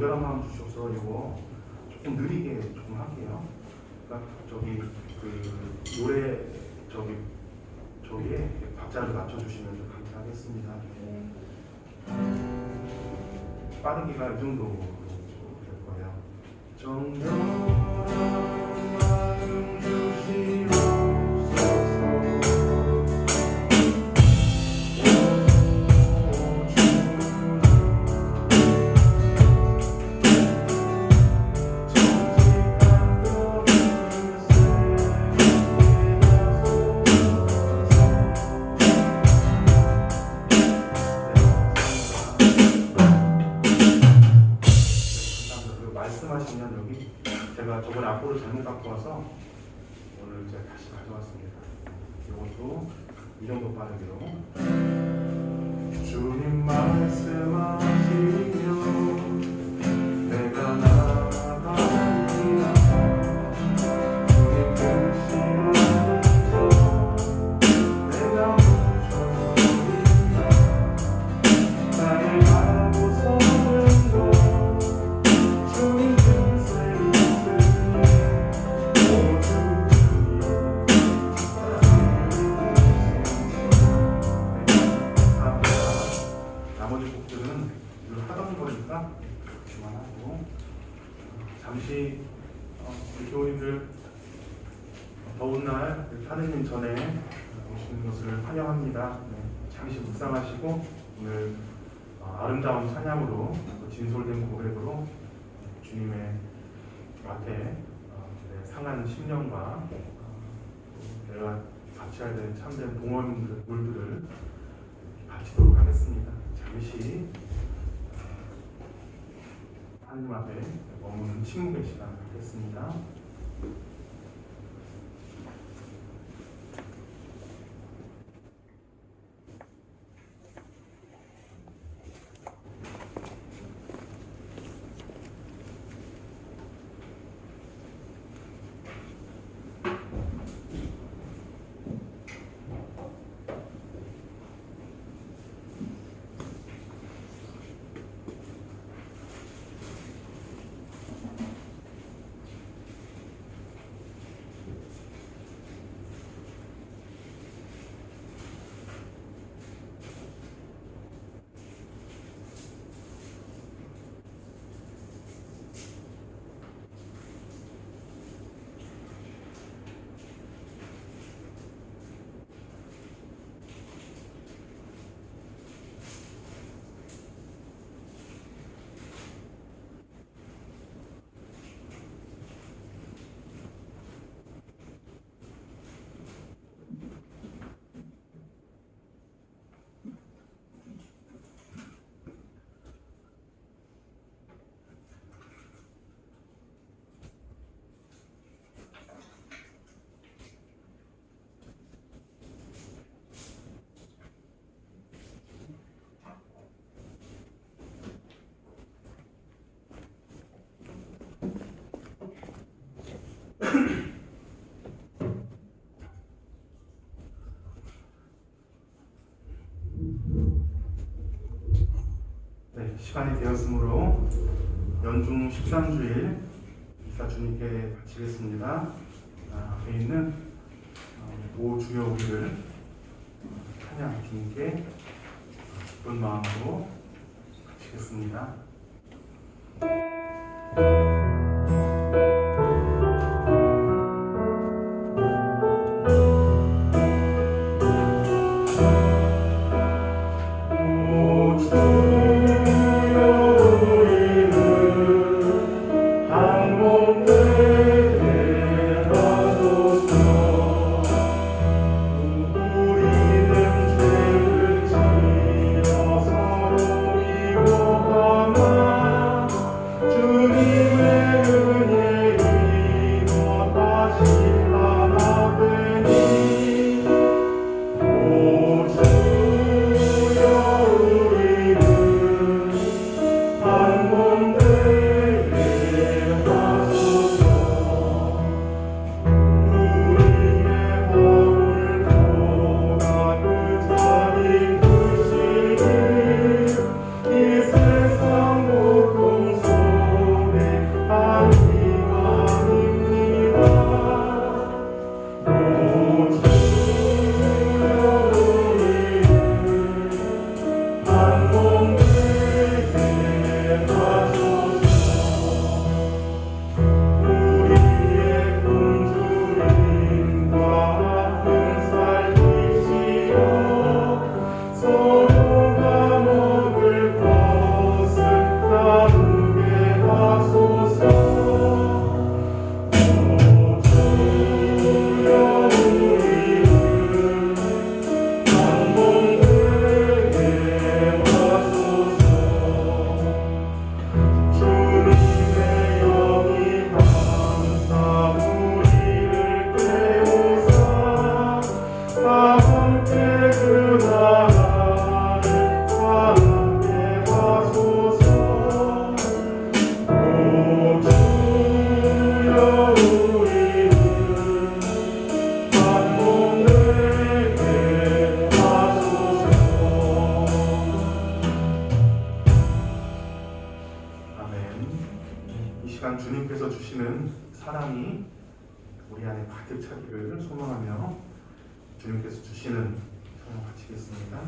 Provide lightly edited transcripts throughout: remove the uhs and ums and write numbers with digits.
간절한 마음 주셔서 이거 조금 느리게 조금 할게요. 그러니까 저기 그 노래 저기에 박자를 맞춰주시면 좀 감사하겠습니다. 빠르기가 이 정도로 될 거예요. 정결한 마음 주시옵소서. 말씀하시면 여기 제가 저번에 악보를 잘못 갖고 와서 오늘 제가 다시 가져왔습니다. 이것도 이 정도 빠르기로. 주님 말씀하시면 내가 나아가리라. 주님 뜻이라도 내가 멈춰서리라. 나를 가고 서는 곳 주님 뜻에 있으니 모두 나머지 곡들은 늘 하던 거니까 그만하고 잠시 우리 교우님들 더운 날 하느님 전에 오시는 것을 환영합니다. 잠시 묵상하시고 오늘 아름다운 찬양으로 진솔된 고백으로 주님의 앞에 상한 심령과 내가 바쳐야 될 참된 봉헌물들을 바치도록 하겠습니다. 잠시 하나님 앞에 머무는 침묵의 시간 갖겠습니다. 시간이 되었으므로 연중 13주일 미사 주님께 바치겠습니다. 앞에 있는 오 주여 우리를 찬양 주님께 기쁜 마음으로 바치겠습니다. 주님을 시간 주님께서 주시는 사랑이 우리 안에 가득 차기를 소망하며 주님께서 주시는 찬양 바치겠습니다.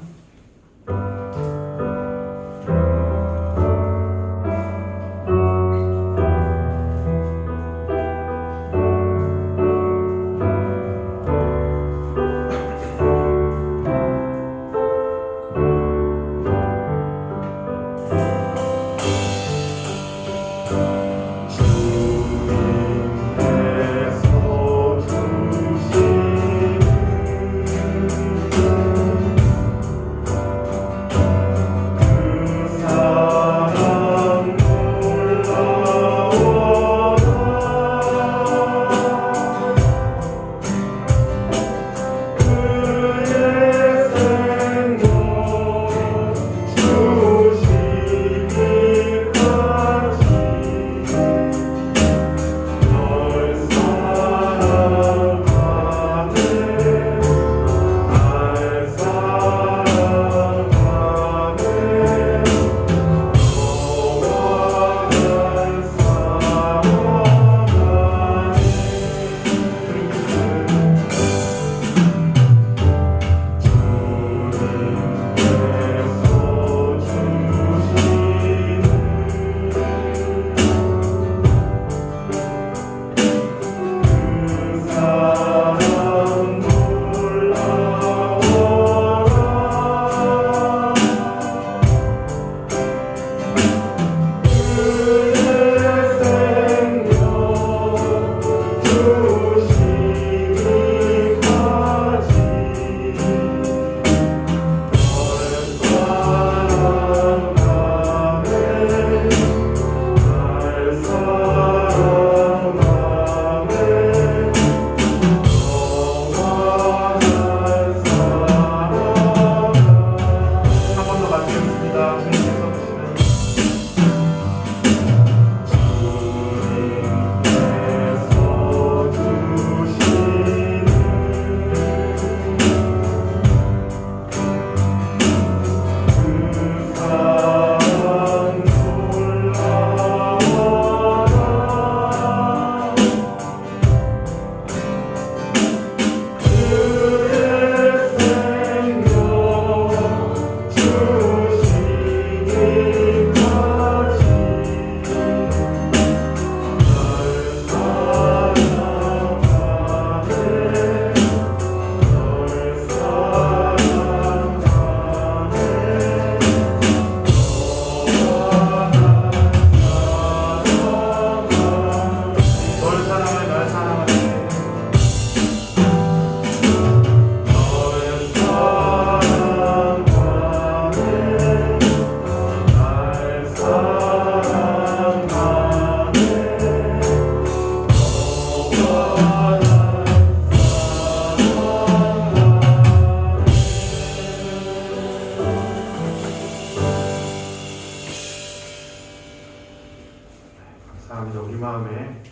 감사합니다. 우리 마음에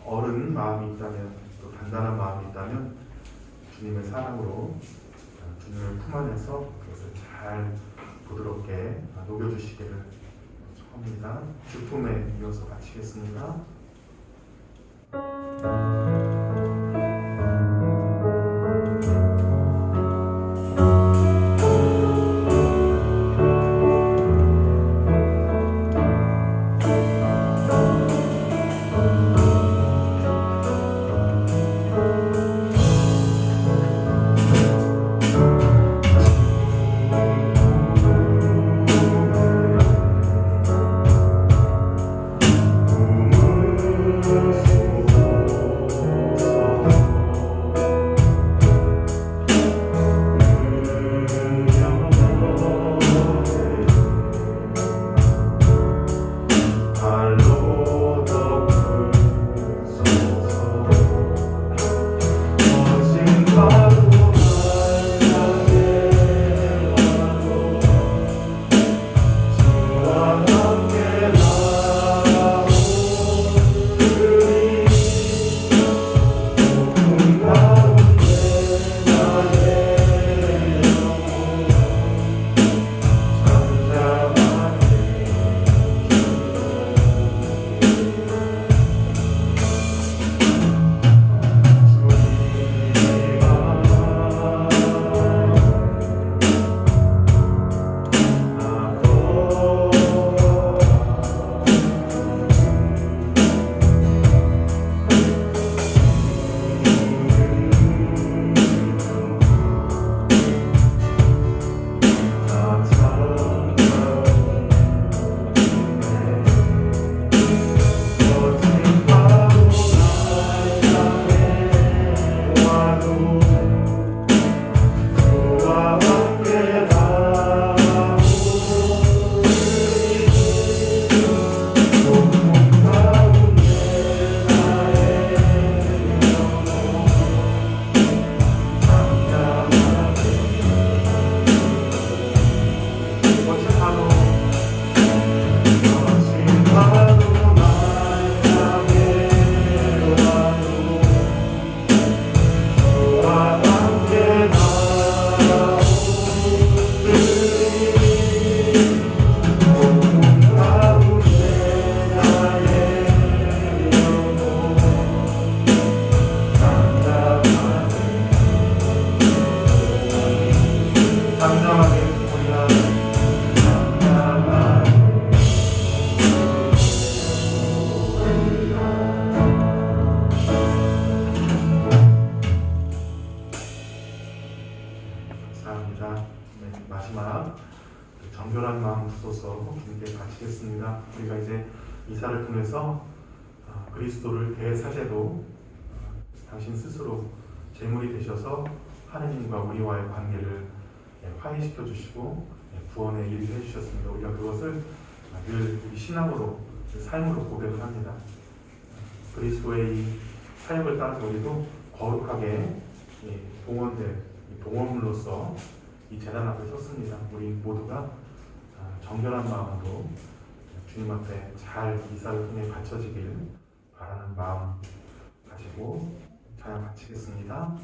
어른 마음이 있다면, 또 단단한 마음이 있다면 주님의 사랑으로 주님의 품 안에서 그것을 잘 부드럽게 녹여주시기를 축원합니다. 주품에 이어서 바치겠습니다. 정결한 마음 주소서 주님께 바치겠습니다. 우리가 이제 이사를 통해서 그리스도를 대사제로 당신 스스로 제물이 되셔서 하느님과 우리와의 관계를 화해시켜 주시고 구원의 일을 해주셨습니다. 우리가 그것을 늘 우리 신앙으로 삶으로 고백을 합니다. 그리스도의 이 사역을 따라서 우리도 거룩하게 동원물로서 이 제단 앞에 섰습니다. 우리 모두가 정결한 마음으로 주님 앞에 잘 이사를 통해 바쳐지길 바라는 마음 가지고 찬양 바치겠습니다.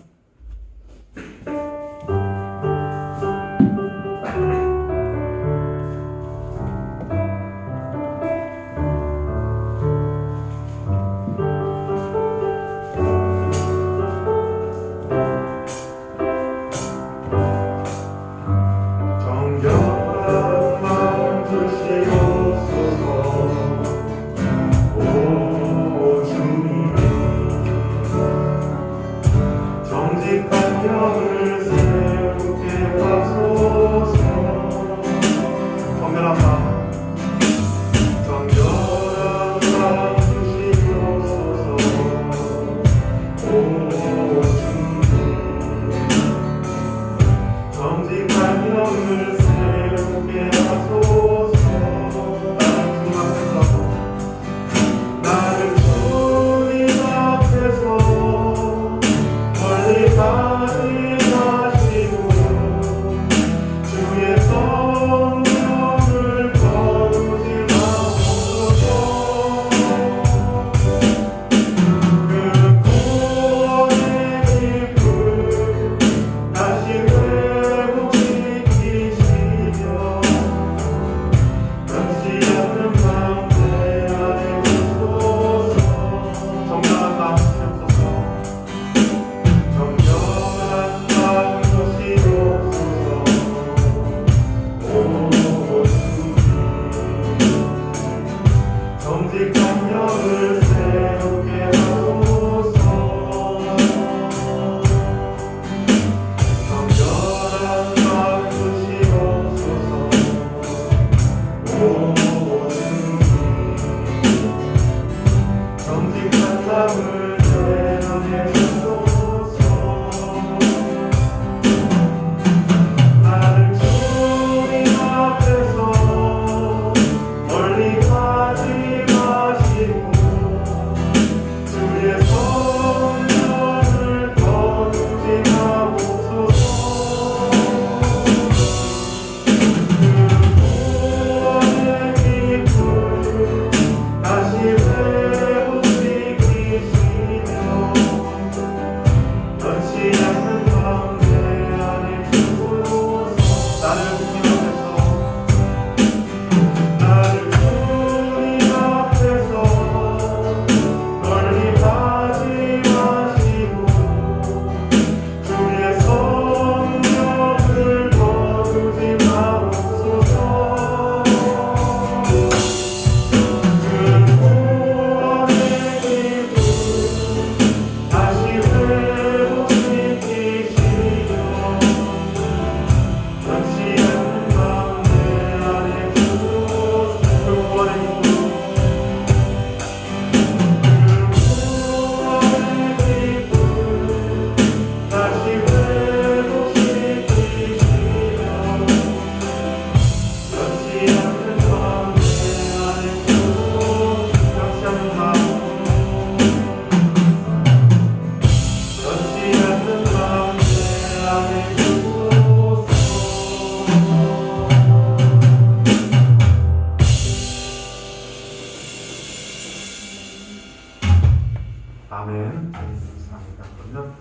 아멘. 감사합니다. 그러면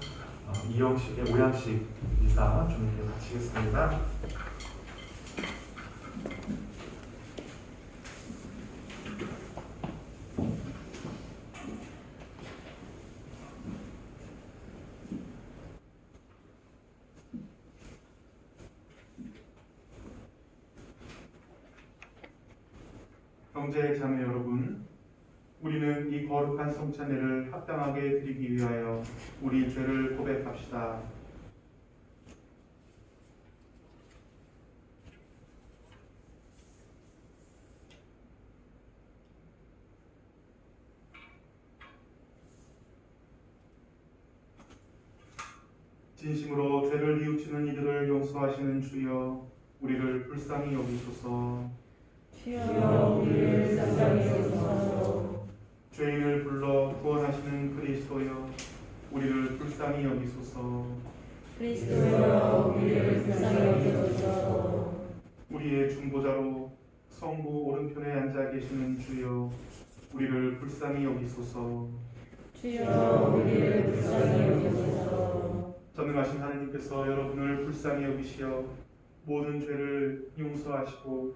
이영식의 오양식 이사 주님께 바치겠습니다. 형제 자매 여러분, 우리는 이 거룩한 성찬회를 합당하게 드리기 위하여 우리 죄를 고백합시다. 진심으로 죄를 뉘우치는 이들을 용서하시는 주여 우리를 불쌍히 여기소서. 주여 우리를 불쌍히 여기소서. 죄인을 불러 구원하시는 그리스도여 우리를 불쌍히 여기소서. 그리스도여 우리를 불쌍히 여기소서. 우리의 중보자로 성부 오른편에 앉아 계시는 주여 우리를 불쌍히 여기소서. 주여 우리를 불쌍히 여기소서. 전능하신 하나님께서 여러분을 불쌍히 여기시어 모든 죄를 용서하시고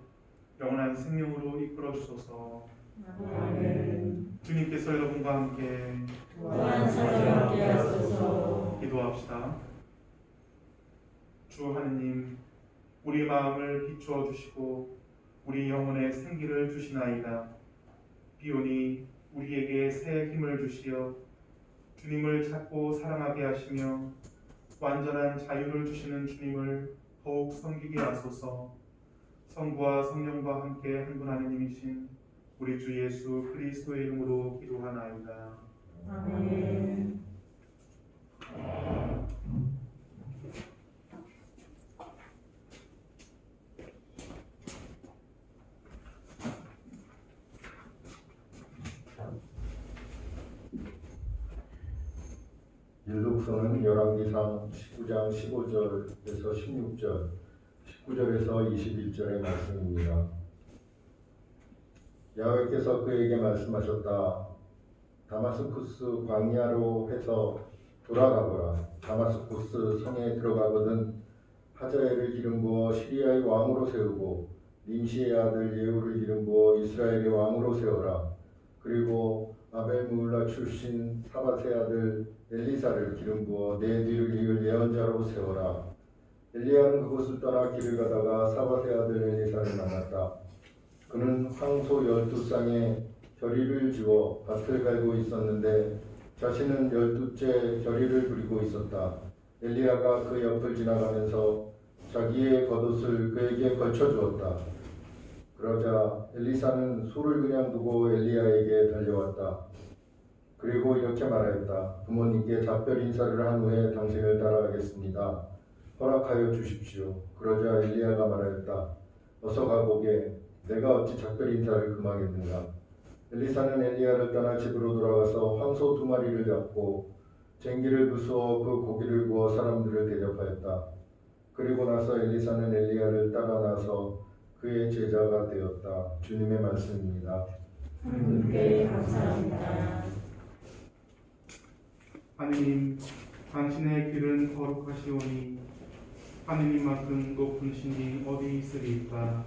영원한 생명으로 이끌어 주소서. 아멘. 주님께서 여러분과 함께 또한 사자와 함께하소서. 기도합시다. 주 하느님, 우리 마음을 비추어 주시고 우리 영혼에 생기를 주시나이다. 비오니 우리에게 새 힘을 주시어 주님을 찾고 사랑하게 하시며 완전한 자유를 주시는 주님을 더욱 섬기게 하소서. 성부와 성령과 함께 한 분 하느님이신 우리 주 예수 그리스도의 이름으로 기도하나이다. 아멘. 율독서는 열왕기상 19장 15절에서 16절, 19절에서 21절의 말씀입니다. 야훼께서 그에게 말씀하셨다. 다마스쿠스 광야로 해서 돌아가거라. 다마스쿠스 성에 들어가거든 하자엘을 기름 부어 시리아의 왕으로 세우고 nim시의 아들 예후를 기름 부어 이스라엘의 왕으로 세워라. 그리고 아벨무울라 출신 사밧의 아들 엘리사를 기름 부어 내 뒤를 이을 예언자로 세워라. 엘리야는 그곳을 떠나 길을 가다가 사밧의 아들 엘리사를 만났다. 그는 황소 12쌍에 결의를 지어 밭을 갈고 있었는데 자신은 12째 결의를 부리고 있었다. 엘리야가 그 옆을 지나가면서 자기의 겉옷을 그에게 걸쳐주었다. 그러자 엘리사는 소를 그냥 두고 엘리야에게 달려왔다. 그리고 이렇게 말하였다. 부모님께 작별 인사를 한 후에 당신을 따라가겠습니다. 허락하여 주십시오. 그러자 엘리야가 말하였다. 어서 가보게. 내가 어찌 작별 인사를 금하겠는가. 엘리사는 엘리야를 떠나 집으로 돌아가서 황소 2마리를 잡고 쟁기를 부수어 그 고기를 구워 사람들을 대접하였다. 그리고 나서 엘리사는 엘리야를 따라 나서 그의 제자가 되었다. 주님의 말씀입니다. 하나님께 감사합니다. 하느님, 당신의 길은 거룩하시오니 하느님만큼 높은 신이 어디 있으리까.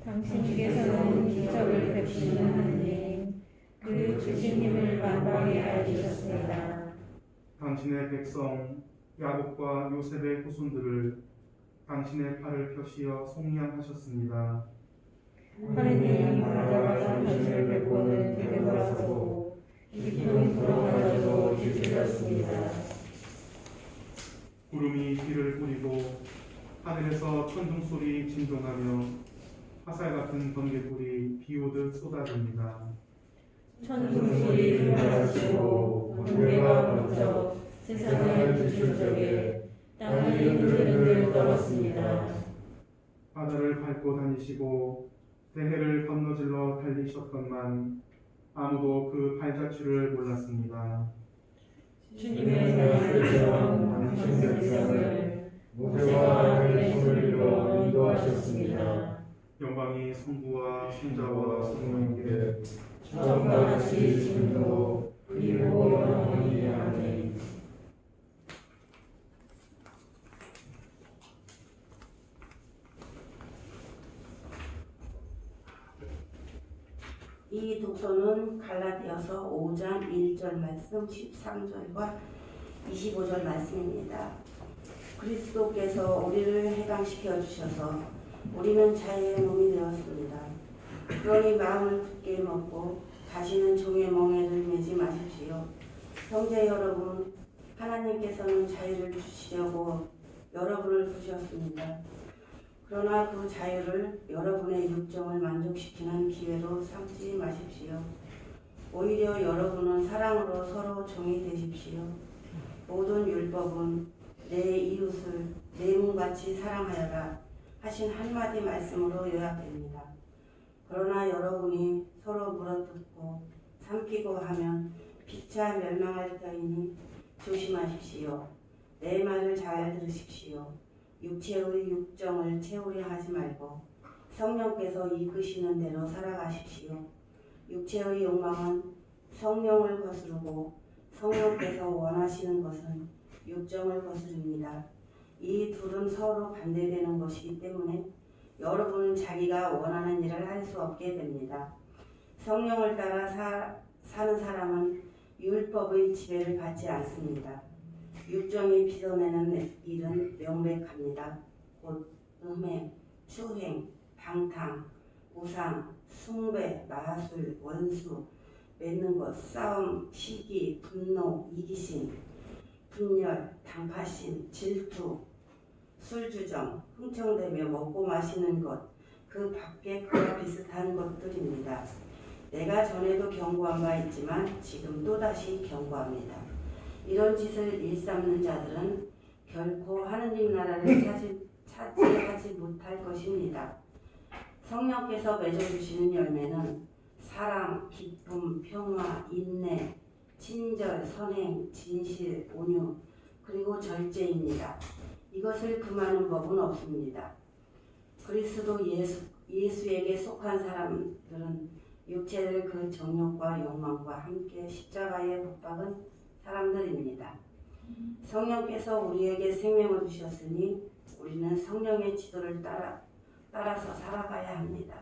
당신께서는 기적을 베푸시는 하느님, 그 주신님을 만방에 알리셨습니다. 당신의 백성 야곱과 요셉의 후손들을 당신의 팔을 펴시어 속량하셨습니다. 하느님 바다가 당신을 뵙고는 되돌아서고 깊은 불어 가지고 뒤틀렸습니다. 구름이 비를 뿌리고 하늘에서 천둥소리 진동하며 화살 같은 번개불이 비오듯 쏟아집니다. 천둥소리 들려하시고 번개가 번쩍 세상을 비출 적에 땅이 흔들흔들 떨었습니다. 바다를 밟고 다니시고 대해를 건너질러 달리셨건만 아무도 그 발자취를 몰랐습니다. 주님의 말씀처럼 당신 백성을 모세와 아론의 손을 빌어 인도하셨습니다. 영광이 성부와 성자와 성령께 처음과 같이 지금도 그리고 영원히 아멘. 이 독서는 갈라디아서 5장 1절 말씀 13절과 25절 말씀입니다. 그리스도께서 우리를 해방시켜 주셔서 우리는 자유의 몸이 되었습니다. 그러니 마음을 굳게 먹고 다시는 종의 멍에를 매지 마십시오. 형제 여러분, 하나님께서는 자유를 주시려고 여러분을 부르셨습니다. 그러나 그 자유를 여러분의 육정을 만족시키는 기회로 삼지 마십시오. 오히려 여러분은 사랑으로 서로 종이 되십시오. 모든 율법은 내 이웃을 내 몸같이 사랑하여라 하신 한마디 말씀으로 요약됩니다. 그러나 여러분이 서로 물어뜯고 삼키고 하면 피차 멸망할 터이니 조심하십시오. 내 말을 잘 들으십시오. 육체의 육정을 채우려 하지 말고 성령께서 이끄시는 대로 살아가십시오. 육체의 욕망은 성령을 거스르고 성령께서 원하시는 것은 육정을 거스릅니다. 이 둘은 서로 반대되는 것이기 때문에 여러분은 자기가 원하는 일을 할 수 없게 됩니다. 성령을 따라 사는 사람은 율법의 지배를 받지 않습니다. 육정이 빚어내는 일은 명백합니다. 곧 음행, 추행, 방탕, 우상, 숭배, 마술, 원수, 맺는 것, 싸움, 시기, 분노, 이기심, 분열, 당파심, 질투, 술주정, 흥청대며 먹고 마시는 것, 그 밖에 그와 비슷한 것들입니다. 내가 전에도 경고한 바 있지만 지금 또다시 경고합니다. 이런 짓을 일삼는 자들은 결코 하느님 나라를 차지하지 못할 것입니다. 성령께서 맺어주시는 열매는 사랑, 기쁨, 평화, 인내, 친절, 선행, 진실, 온유, 그리고 절제입니다. 이것을 금하는 법은 없습니다. 그리스도 예수에게 속한 사람들은 육체를 그 정욕과 욕망과 함께 십자가에 못 박은 사람들입니다. 성령께서 우리에게 생명을 주셨으니 우리는 성령의 지도를 따라서 살아가야 합니다.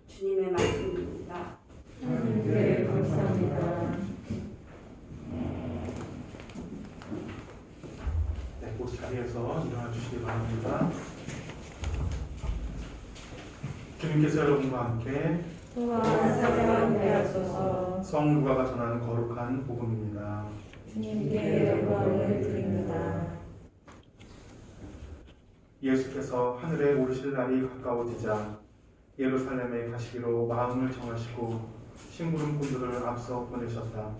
주님의 말씀입니다. 하나님께 감사합니다. 네, 그 자리에서 일어나 주시기 바랍니다. 주님께서 여러분과 함께 또한 사랑하게 하소서. 성 누가가 전하는 거룩한 복음입니다. 주님께 영광을 드립니다. 예수께서 하늘에 오르실 날이 가까워지자 예루살렘에 가시기로 마음을 정하시고 심부름꾼들을 앞서 보내셨다.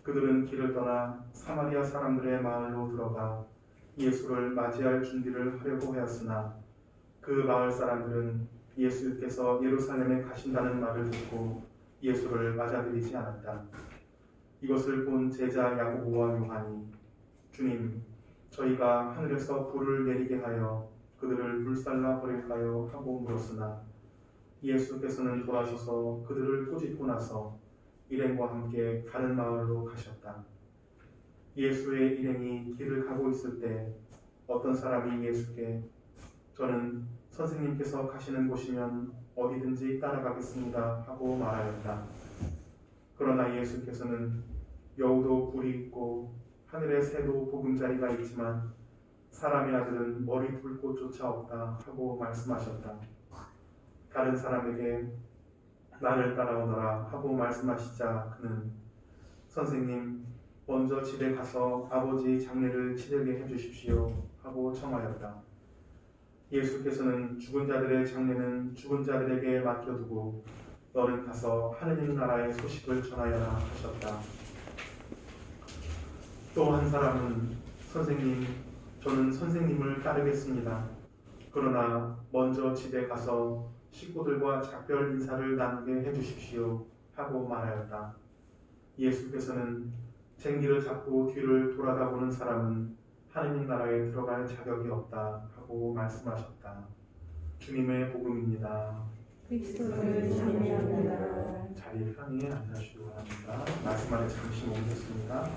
그들은 길을 떠나 사마리아 사람들의 마을로 들어가 예수를 맞이할 준비를 하려고 하였으나 그 마을 사람들은 예수께서 예루살렘에 가신다는 말을 듣고 예수를 맞아들이지 않았다. 이것을 본 제자 야고보와 요한이 주님, 저희가 하늘에서 불을 내리게 하여 그들을 불살라 버릴까요? 하고 물었으나 예수께서는 돌아서서 그들을 꾸짖고 나서 일행과 함께 다른 마을로 가셨다. 예수의 일행이 길을 가고 있을 때 어떤 사람이 예수께 저는 선생님께서 가시는 곳이면 어디든지 따라가겠습니다 하고 말하였다. 그러나 예수께서는 여우도 뿔이 있고 하늘의 새도 보금자리가 있지만 사람의 아들은 머리 둘 곳조차 없다 하고 말씀하셨다. 다른 사람에게 나를 따라오너라 하고 말씀하시자 그는 선생님 먼저 집에 가서 아버지 장례를 치르게 해주십시오 하고 청하였다. 예수께서는 죽은 자들의 장례는 죽은 자들에게 맡겨두고 너는 가서 하느님 나라의 소식을 전하여라 하셨다. 또 한 사람은 선생님, 저는 선생님을 따르겠습니다. 그러나 먼저 집에 가서 식구들과 작별 인사를 나누게 해주십시오 하고 말하였다. 예수께서는 쟁기를 잡고 뒤를 돌아다보는 사람은 하느님 나라에 들어갈 자격이 없다 하고 말씀하셨다. 주님의 복음입니다. 그리스도를 찬양합니다. 자리 편히 앉아주시기 바랍니다. 말씀 안에 잠시 멈겠습니다.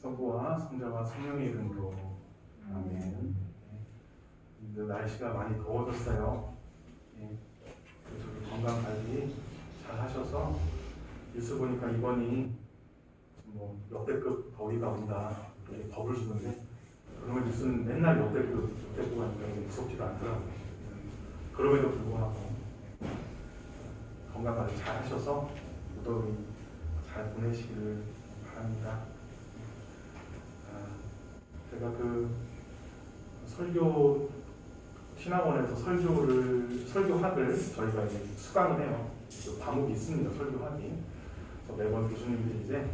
성부와 성자와 성령의 이름으로 아멘. 이제 날씨가 많이 더워졌어요. 예. 그래서 건강 관리 잘 하셔서 뉴스 보니까 이번이 뭐 역대급 더위가 온다 이렇게 겁을 주는데 그런 뉴스는 맨날 역대급 하니까 무섭지도 않더라고요. 그럼에도 불구하고 건강 관리 잘 하셔서 무더위 잘 보내시기를 바랍니다. 제가 그 설교 신학원에서 설교학을 저희가 이제 수강을 해요. 그 과목이 있습니다. 설교학이. 그래서 매번 교수님들이 이제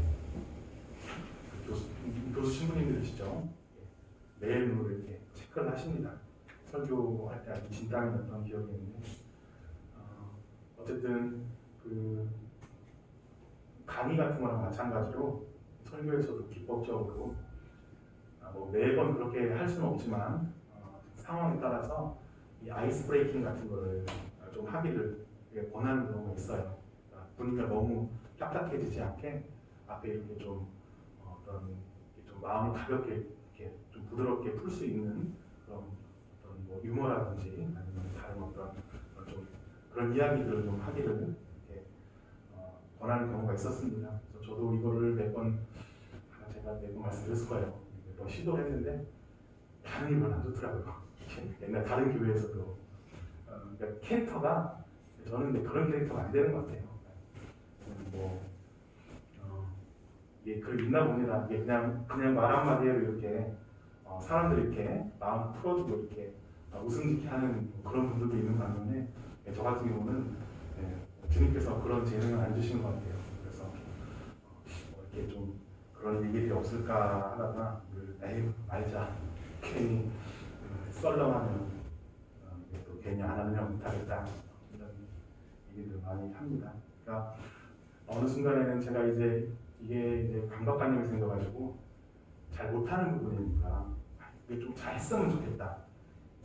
교수 신부님들이시죠. 매일로 이렇게 체크를 하십니다. 설교할 때 아주 진땀이었던 기억이 있는데 어쨌든 그 강의 같은 거랑 마찬가지로 설교에서도 기법적으로 뭐 매번 그렇게 할 수는 없지만 상황에 따라서 이 아이스 브레이킹 같은 거를 좀 하기를 권하는 경우가 있어요. 분위기가 너무 딱딱해지지 않게 앞에 이렇게 좀 어떤 좀 마음을 가볍게 이렇게 좀 부드럽게 풀 수 있는 그런 어떤 뭐 유머라든지 아니면 다른 어떤 좀 그런 이야기들을 좀 하기를 이렇게 권하는 경우가 있었습니다. 그래서 저도 이거를 제가 몇 번 말씀드렸을 거예요. 몇 번 시도를 했는데 반응이 별로 안 좋더라고요. 옛날 다른 교회에서도 그러니까 캐릭터가 저는 그런 캐릭터가 안 되는 것 같아요. 이게 글 있나 봅니다. 이게 그냥 말 한마디로 이렇게 사람들이 이렇게 마음 풀어주고 이렇게 웃음 짓게 하는 그런 분들도 있는 반면에 저 같은 경우는 주님께서 그런 재능을 안 주신 것 같아요. 그래서 이렇게 좀 그런 얘기들이 없을까 하다가 에이 말자 괜히 썰렁하면 또 괜히 안 하면 못하겠다 이런 얘기들 많이 합니다. 그러니까 어느 순간에는 제가 이게 이제 강박관념이 생겨가지고 잘 못하는 부분이니까 이게 좀 잘했으면 좋겠다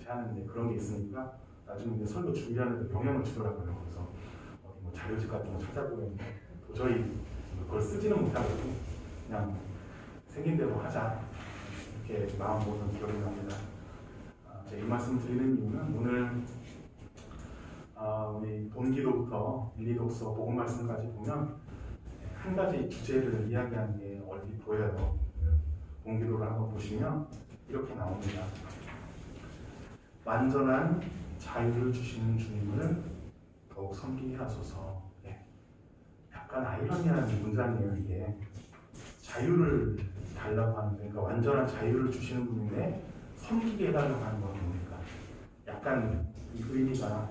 하는 이제 그런 게 있으니까 나중에 이제 설교 준비하는데 영향을 주더라고요. 그래서 어디 뭐 자료집 같은 거 찾아보고 있는데 도저히 그걸 쓰지는 못하고 그냥 생긴 대로 하자 이렇게 마음 먹은 기억이 납니다. 제가 이 말씀 드리는 이유는 오늘 우리 본기도부터 1, 2독서 복음 말씀까지 보면 한 가지 주제를 이야기하는 게 얼핏 보여요. 본기도를 한번 보시면 이렇게 나옵니다. 완전한 자유를 주시는 주님을 더욱 섬기게 하소서. 약간 아이러니한 문장이에요. 이게 자유를 달라고 하는데, 그러니까 완전한 자유를 주시는 분인데 섬기게 해달라고 하는 건 뭡니까? 약간 이 의미가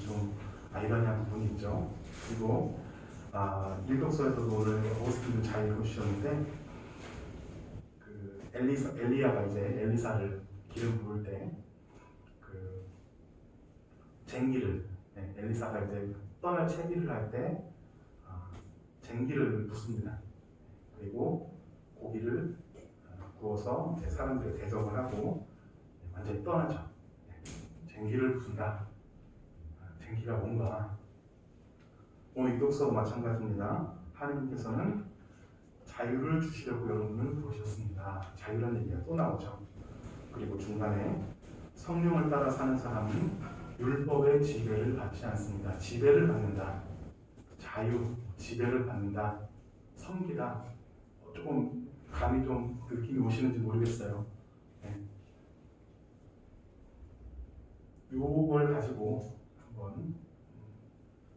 좀 아이러니한 부분이 있죠. 그리고 일독서에서도 오늘 어거스틴도 잘 읽으셨는데 그 엘리야가 이제 엘리사를 기름 부을 때 그 쟁기를 엘리사가 이제 떠날 채비를 할 때 쟁기를 붓습니다. 그리고 고기를 구워서 사람들이 대접을 하고 완전히 떠나죠. 쟁기를 부순다. 쟁기가 뭔가 오늘 이독서도 마찬가지입니다. 하나님께서는 자유를 주시려고 여러분을 부르셨습니다. 자유라는 얘기가 또 나오죠. 그리고 중간에 성령을 따라 사는 사람은 율법의 지배를 받지 않습니다. 지배를 받는다. 자유, 지배를 받는다. 섬기다. 조금 감이 좀 느낌이 오시는지 모르겠어요. 요걸 가지고 한번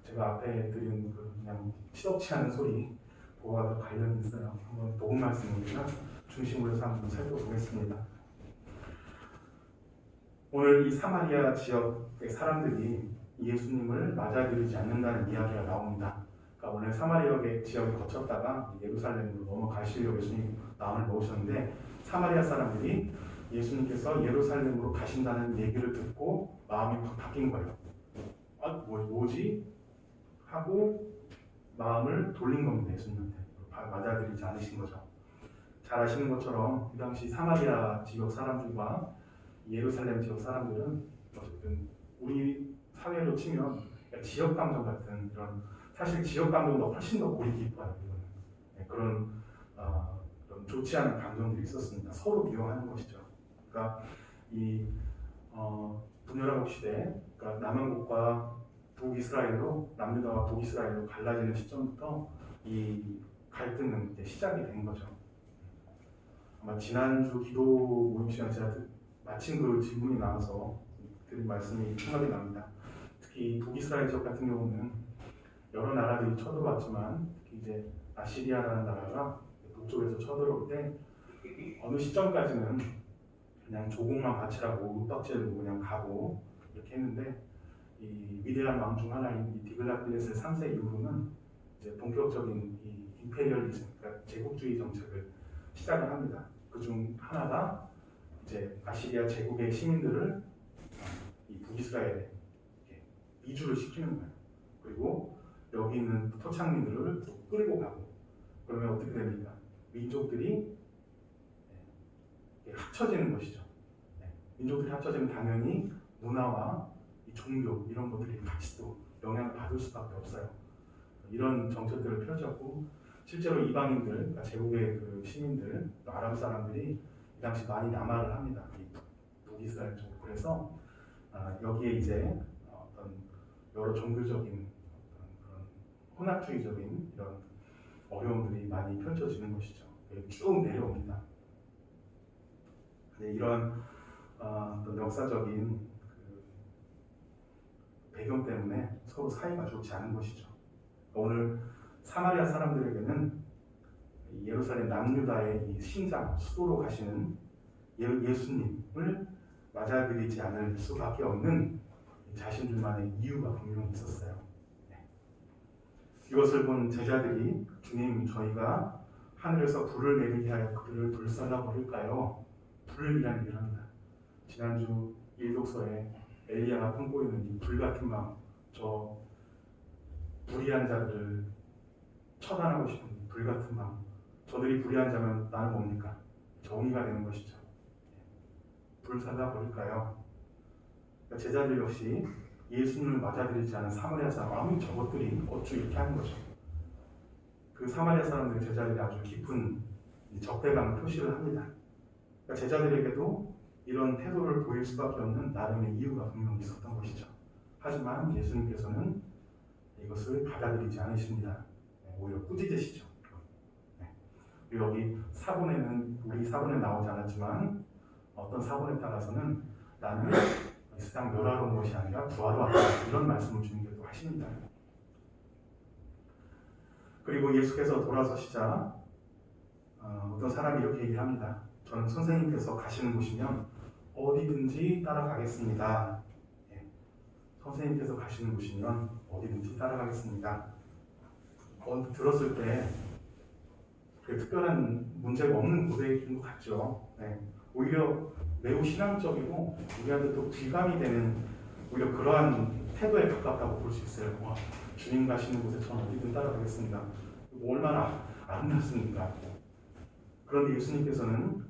제가 앞에 드린 그냥 시덥지 않은 소리 그거와 관련이 있어요. 한번 복음 말씀입니다. 중심으로 해서 한번 살펴보겠습니다. 오늘 이 사마리아 지역의 사람들이 예수님을 맞아들이지 않는다는 이야기가 나옵니다. 그러니까 오늘 사마리아 지역을 거쳤다가 예루살렘으로 넘어가시려고 예수님 마음을 먹으셨는데 사마리아 사람들이 예수님께서 예루살렘으로 가신다는 얘기를 듣고 마음이 확 바뀐 거예요. 뭐지? 하고 마음을 돌린 겁니다. 예수님한테 맞아들이지 않으신 거죠. 잘 아시는 것처럼 그 당시 사마리아 지역 사람들과 예루살렘 지역 사람들은 어쨌든 우리 사회로 치면 지역 감정 같은 이런 사실 지역 감정보다 훨씬 더 골이 깊어요. 그런 어떤 좋지 않은 감정들이 있었습니다. 서로 미워하는 것이죠. 그러니까 이 분열왕국 시대, 그러니까 남한국과 북이스라엘로, 남유다와 북이스라엘로 갈라지는 시점부터 이 갈등은 이제 시작이 된 거죠. 아마 지난주 기도 모임 시간에 제가 마침 그 질문이 나와서 드린 말씀이 생각이 납니다. 특히 북이스라엘 지역 같은 경우는 여러 나라들이 쳐들어왔지만 특히 이제 아시리아라는 나라가 북쪽에서 쳐들어올 때 어느 시점까지는 그냥 조공만 바치라고 윽박지르고 그냥 가고 이렇게 했는데 이 위대한 왕 중 하나인 이 디글라필레세 3세 이후로는 이제 본격적인 이 임페리얼리즘, 그러니까 제국주의 정책을 시작을 합니다. 그 중 하나가 이제 아시리아 제국의 시민들을 이 북이스라엘에 이주를 시키는 거예요. 그리고 여기 있는 토착민들을 또 끌고 가고 그러면 어떻게 됩니까? 민족들이 합쳐지는 것이죠. 민족들이 합쳐지면 당연히 문화와 이 종교 이런 것들이 같이 또 영향을 받을 수밖에 없어요. 이런 정책들을 펼쳤고 실제로 이방인들, 그러니까 제국의 그 시민들, 아랍 사람들이 이 당시 많이 남하를 합니다. 이 북이스라엘 쪽으로. 그래서 여기에 이제 어떤 여러 종교적인 그런 혼합주의적인 이런 어려움들이 많이 펼쳐지는 것이죠. 쭉 내려옵니다. 근데 이런 어떤 역사적인 그 배경 때문에 서로 사이가 좋지 않은 것이죠. 오늘 사마리아 사람들에게는 예루살렘 남유다의 이 신장, 수도로 가시는 예수님을 맞아들이지 않을 수밖에 없는 자신들만의 이유가 분명히 있었어요. 이것을 본 제자들이 주님, 저희가 하늘에서 불을 내리게 하여 그들을 불살라 버릴까요? 불이라는 얘기를 합니다. 지난주 일독서에 엘리야가 품고 있는 이 불 같은 마음, 저 불의한 자들을 처단하고 싶은 불 같은 마음, 저들이 불의한 자면 나는 뭡니까? 정의가 되는 것이죠. 불살라 버릴까요? 그러니까 제자들 역시 예수님을 맞아들이지 않은 사마리아 사람, 저것들이 어찌 이렇게 하는 거죠. 그 사마리아 사람들의 제자들이 아주 깊은 적대감을 표시를 합니다. 그러니까 제자들에게도 이런 태도를 보일 수밖에 없는 나름의 이유가 분명히 있었던 것이죠. 하지만 예수님께서는 이것을 받아들이지 않으십니다. 오히려 꾸짖으시죠. 여기 사본에는, 우리 사본에 나오지 않았지만 어떤 사본에 따라서는 나는 이 세상 멸하러 온 것이 아니라 구하러 왔다, 이런 말씀을 주님께서 하십니다. 그리고 예수께서 돌아서시자 어떤 사람이 이렇게 얘기합니다. 저는 선생님께서 가시는 곳이면 어디든지 따라가겠습니다. 선생님께서 가시는 곳이면 어디든지 따라가겠습니다. 들었을 때 특별한 문제가 없는 고백인 것 같죠. 오히려 매우 신앙적이고 우리한테 또 귀감이 되는 오히려 그러한 태도에 가깝다고 볼 수 있어요. 주님 가시는 곳에 저는 어디든 따라가겠습니다. 얼마나 아름답습니까? 그런데 예수님께서는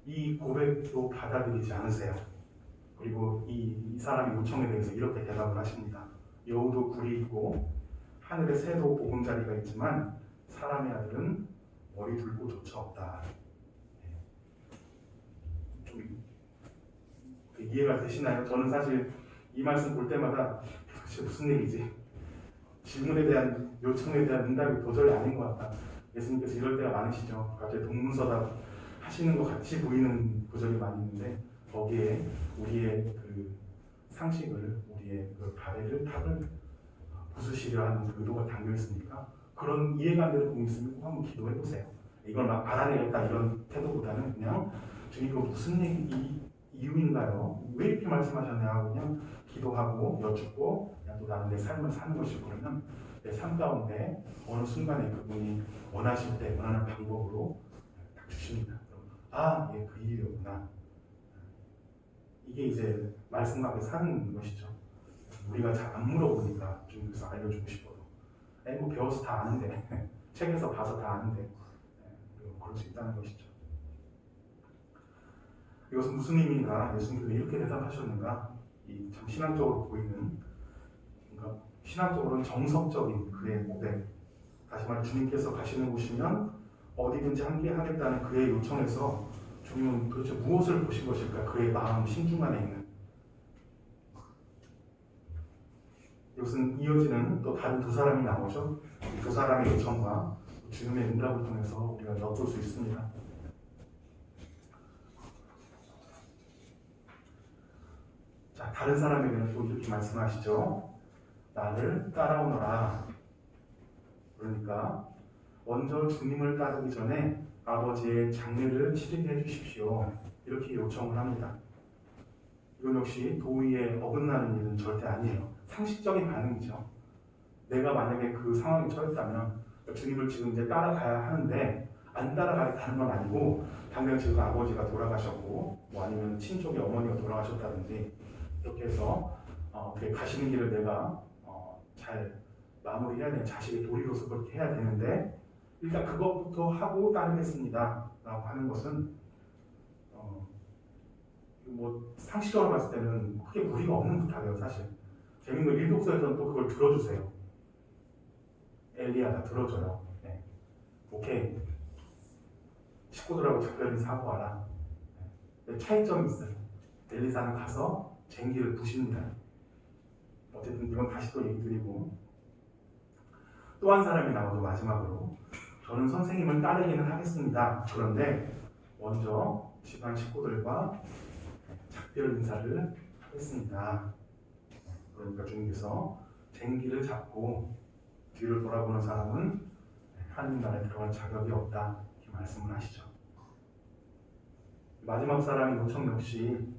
이 고백도 받아들이지 않으세요. 그리고 이 사람의 요청에 대해서 이렇게 대답을 하십니다. 여우도 굴이 있고 하늘에 새도 보금자리가 있지만 사람의 아들은 머리 둘 곳조차 없다. 좀 이해가 되시나요? 저는 사실 이 말씀 볼 때마다 도대체 무슨 얘기지? 질문에 대한, 요청에 대한 응답이 도저히 아닌 것 같다. 예수님께서 이럴 때가 많으시죠. 갑자기 동문서답 하시는 것 같이 보이는 구절이 많이 있는데 거기에 우리의 그 상식을, 우리의 그 바벨을 탑을 부수시려 하는 그 의도가 담겨 있으니까 그런 이해관계를 보고 있으면 꼭 한번 기도해 보세요. 이걸 막 알아내겠다 이런 태도보다는 그냥 주님 이거 무슨 이유인가요? 왜 이렇게 말씀하셨냐 하고 그냥 기도하고 여쭙고 그냥 또 나는 내 삶을 사는 것이고 그러면 내 삶 가운데 어느 순간에 그분이 원하실 때 원하는 방법으로 딱 주십니다. 그럼 예, 그 이유였구나. 이게 이제 말씀 가운데 사는 것이죠. 우리가 잘 안 물어보니까 주님께서 알려주고 싶어도 뭐 배워서 다 아는데 책에서 봐서 다 아는데 그럴 수 있다는 것이죠. 이것은 무슨 의미인가? 예수님께서 이렇게 대답하셨는가? 이 참 신앙적으로 보이는, 그러니까 신앙적으로는 정석적인 그의 고백. 다시 말해 주님께서 가시는 곳이면 어디든지 함께 하겠다는 그의 요청에서 주님은 도대체 무엇을 보신 것일까? 그의 마음 심중 안에 있는. 이것은 이어지는 또 다른 두 사람이 나오죠. 이 두 사람의 요청과 주님의 응답을 통해서 우리가 엿볼 수 있습니다. 자, 다른 사람에게는 또 이렇게 말씀하시죠. 나를 따라오너라. 그러니까 먼저 주님을 따르기 전에 아버지의 장례를 치르게 해주십시오. 이렇게 요청을 합니다. 이건 역시 도의에 어긋나는 일은 절대 아니에요. 상식적인 반응이죠. 내가 만약에 그 상황에 처했다면 주님을 지금 이제 따라가야 하는데 안 따라가겠다는 건 아니고 당장 지금 아버지가 돌아가셨고 뭐 아니면 친족의 어머니가 돌아가셨다든지 이렇게 해서 그 가시는 길을 내가 잘 마무리해야 되는 자식의 도리로서 그렇게 해야 되는데 일단 그것부터 하고 따르겠습니다 라고 하는 것은 뭐 상식적으로 봤을 때는 크게 무리가 없는 부탁이에요. 사실 재밌는 건 일독서에서는 또 그걸 들어주세요. 엘리야가 들어줘요. 네. 오케이, 식구들하고 작별인 사고하라. 네. 차이점이 있어요. 엘리사는 가서 쟁기를 부십니다. 어쨌든 이건 다시 또 얘기 드리고, 또 한 사람이 나와도 마지막으로 저는 선생님을 따르기는 하겠습니다. 그런데 먼저 집안 식구들과 작별 인사를 하겠습니다. 그러니까 주님께서 쟁기를 잡고 뒤를 돌아보는 사람은 하나님 나라에 들어갈 자격이 없다, 이렇게 말씀을 하시죠. 마지막 사람의 요청 역시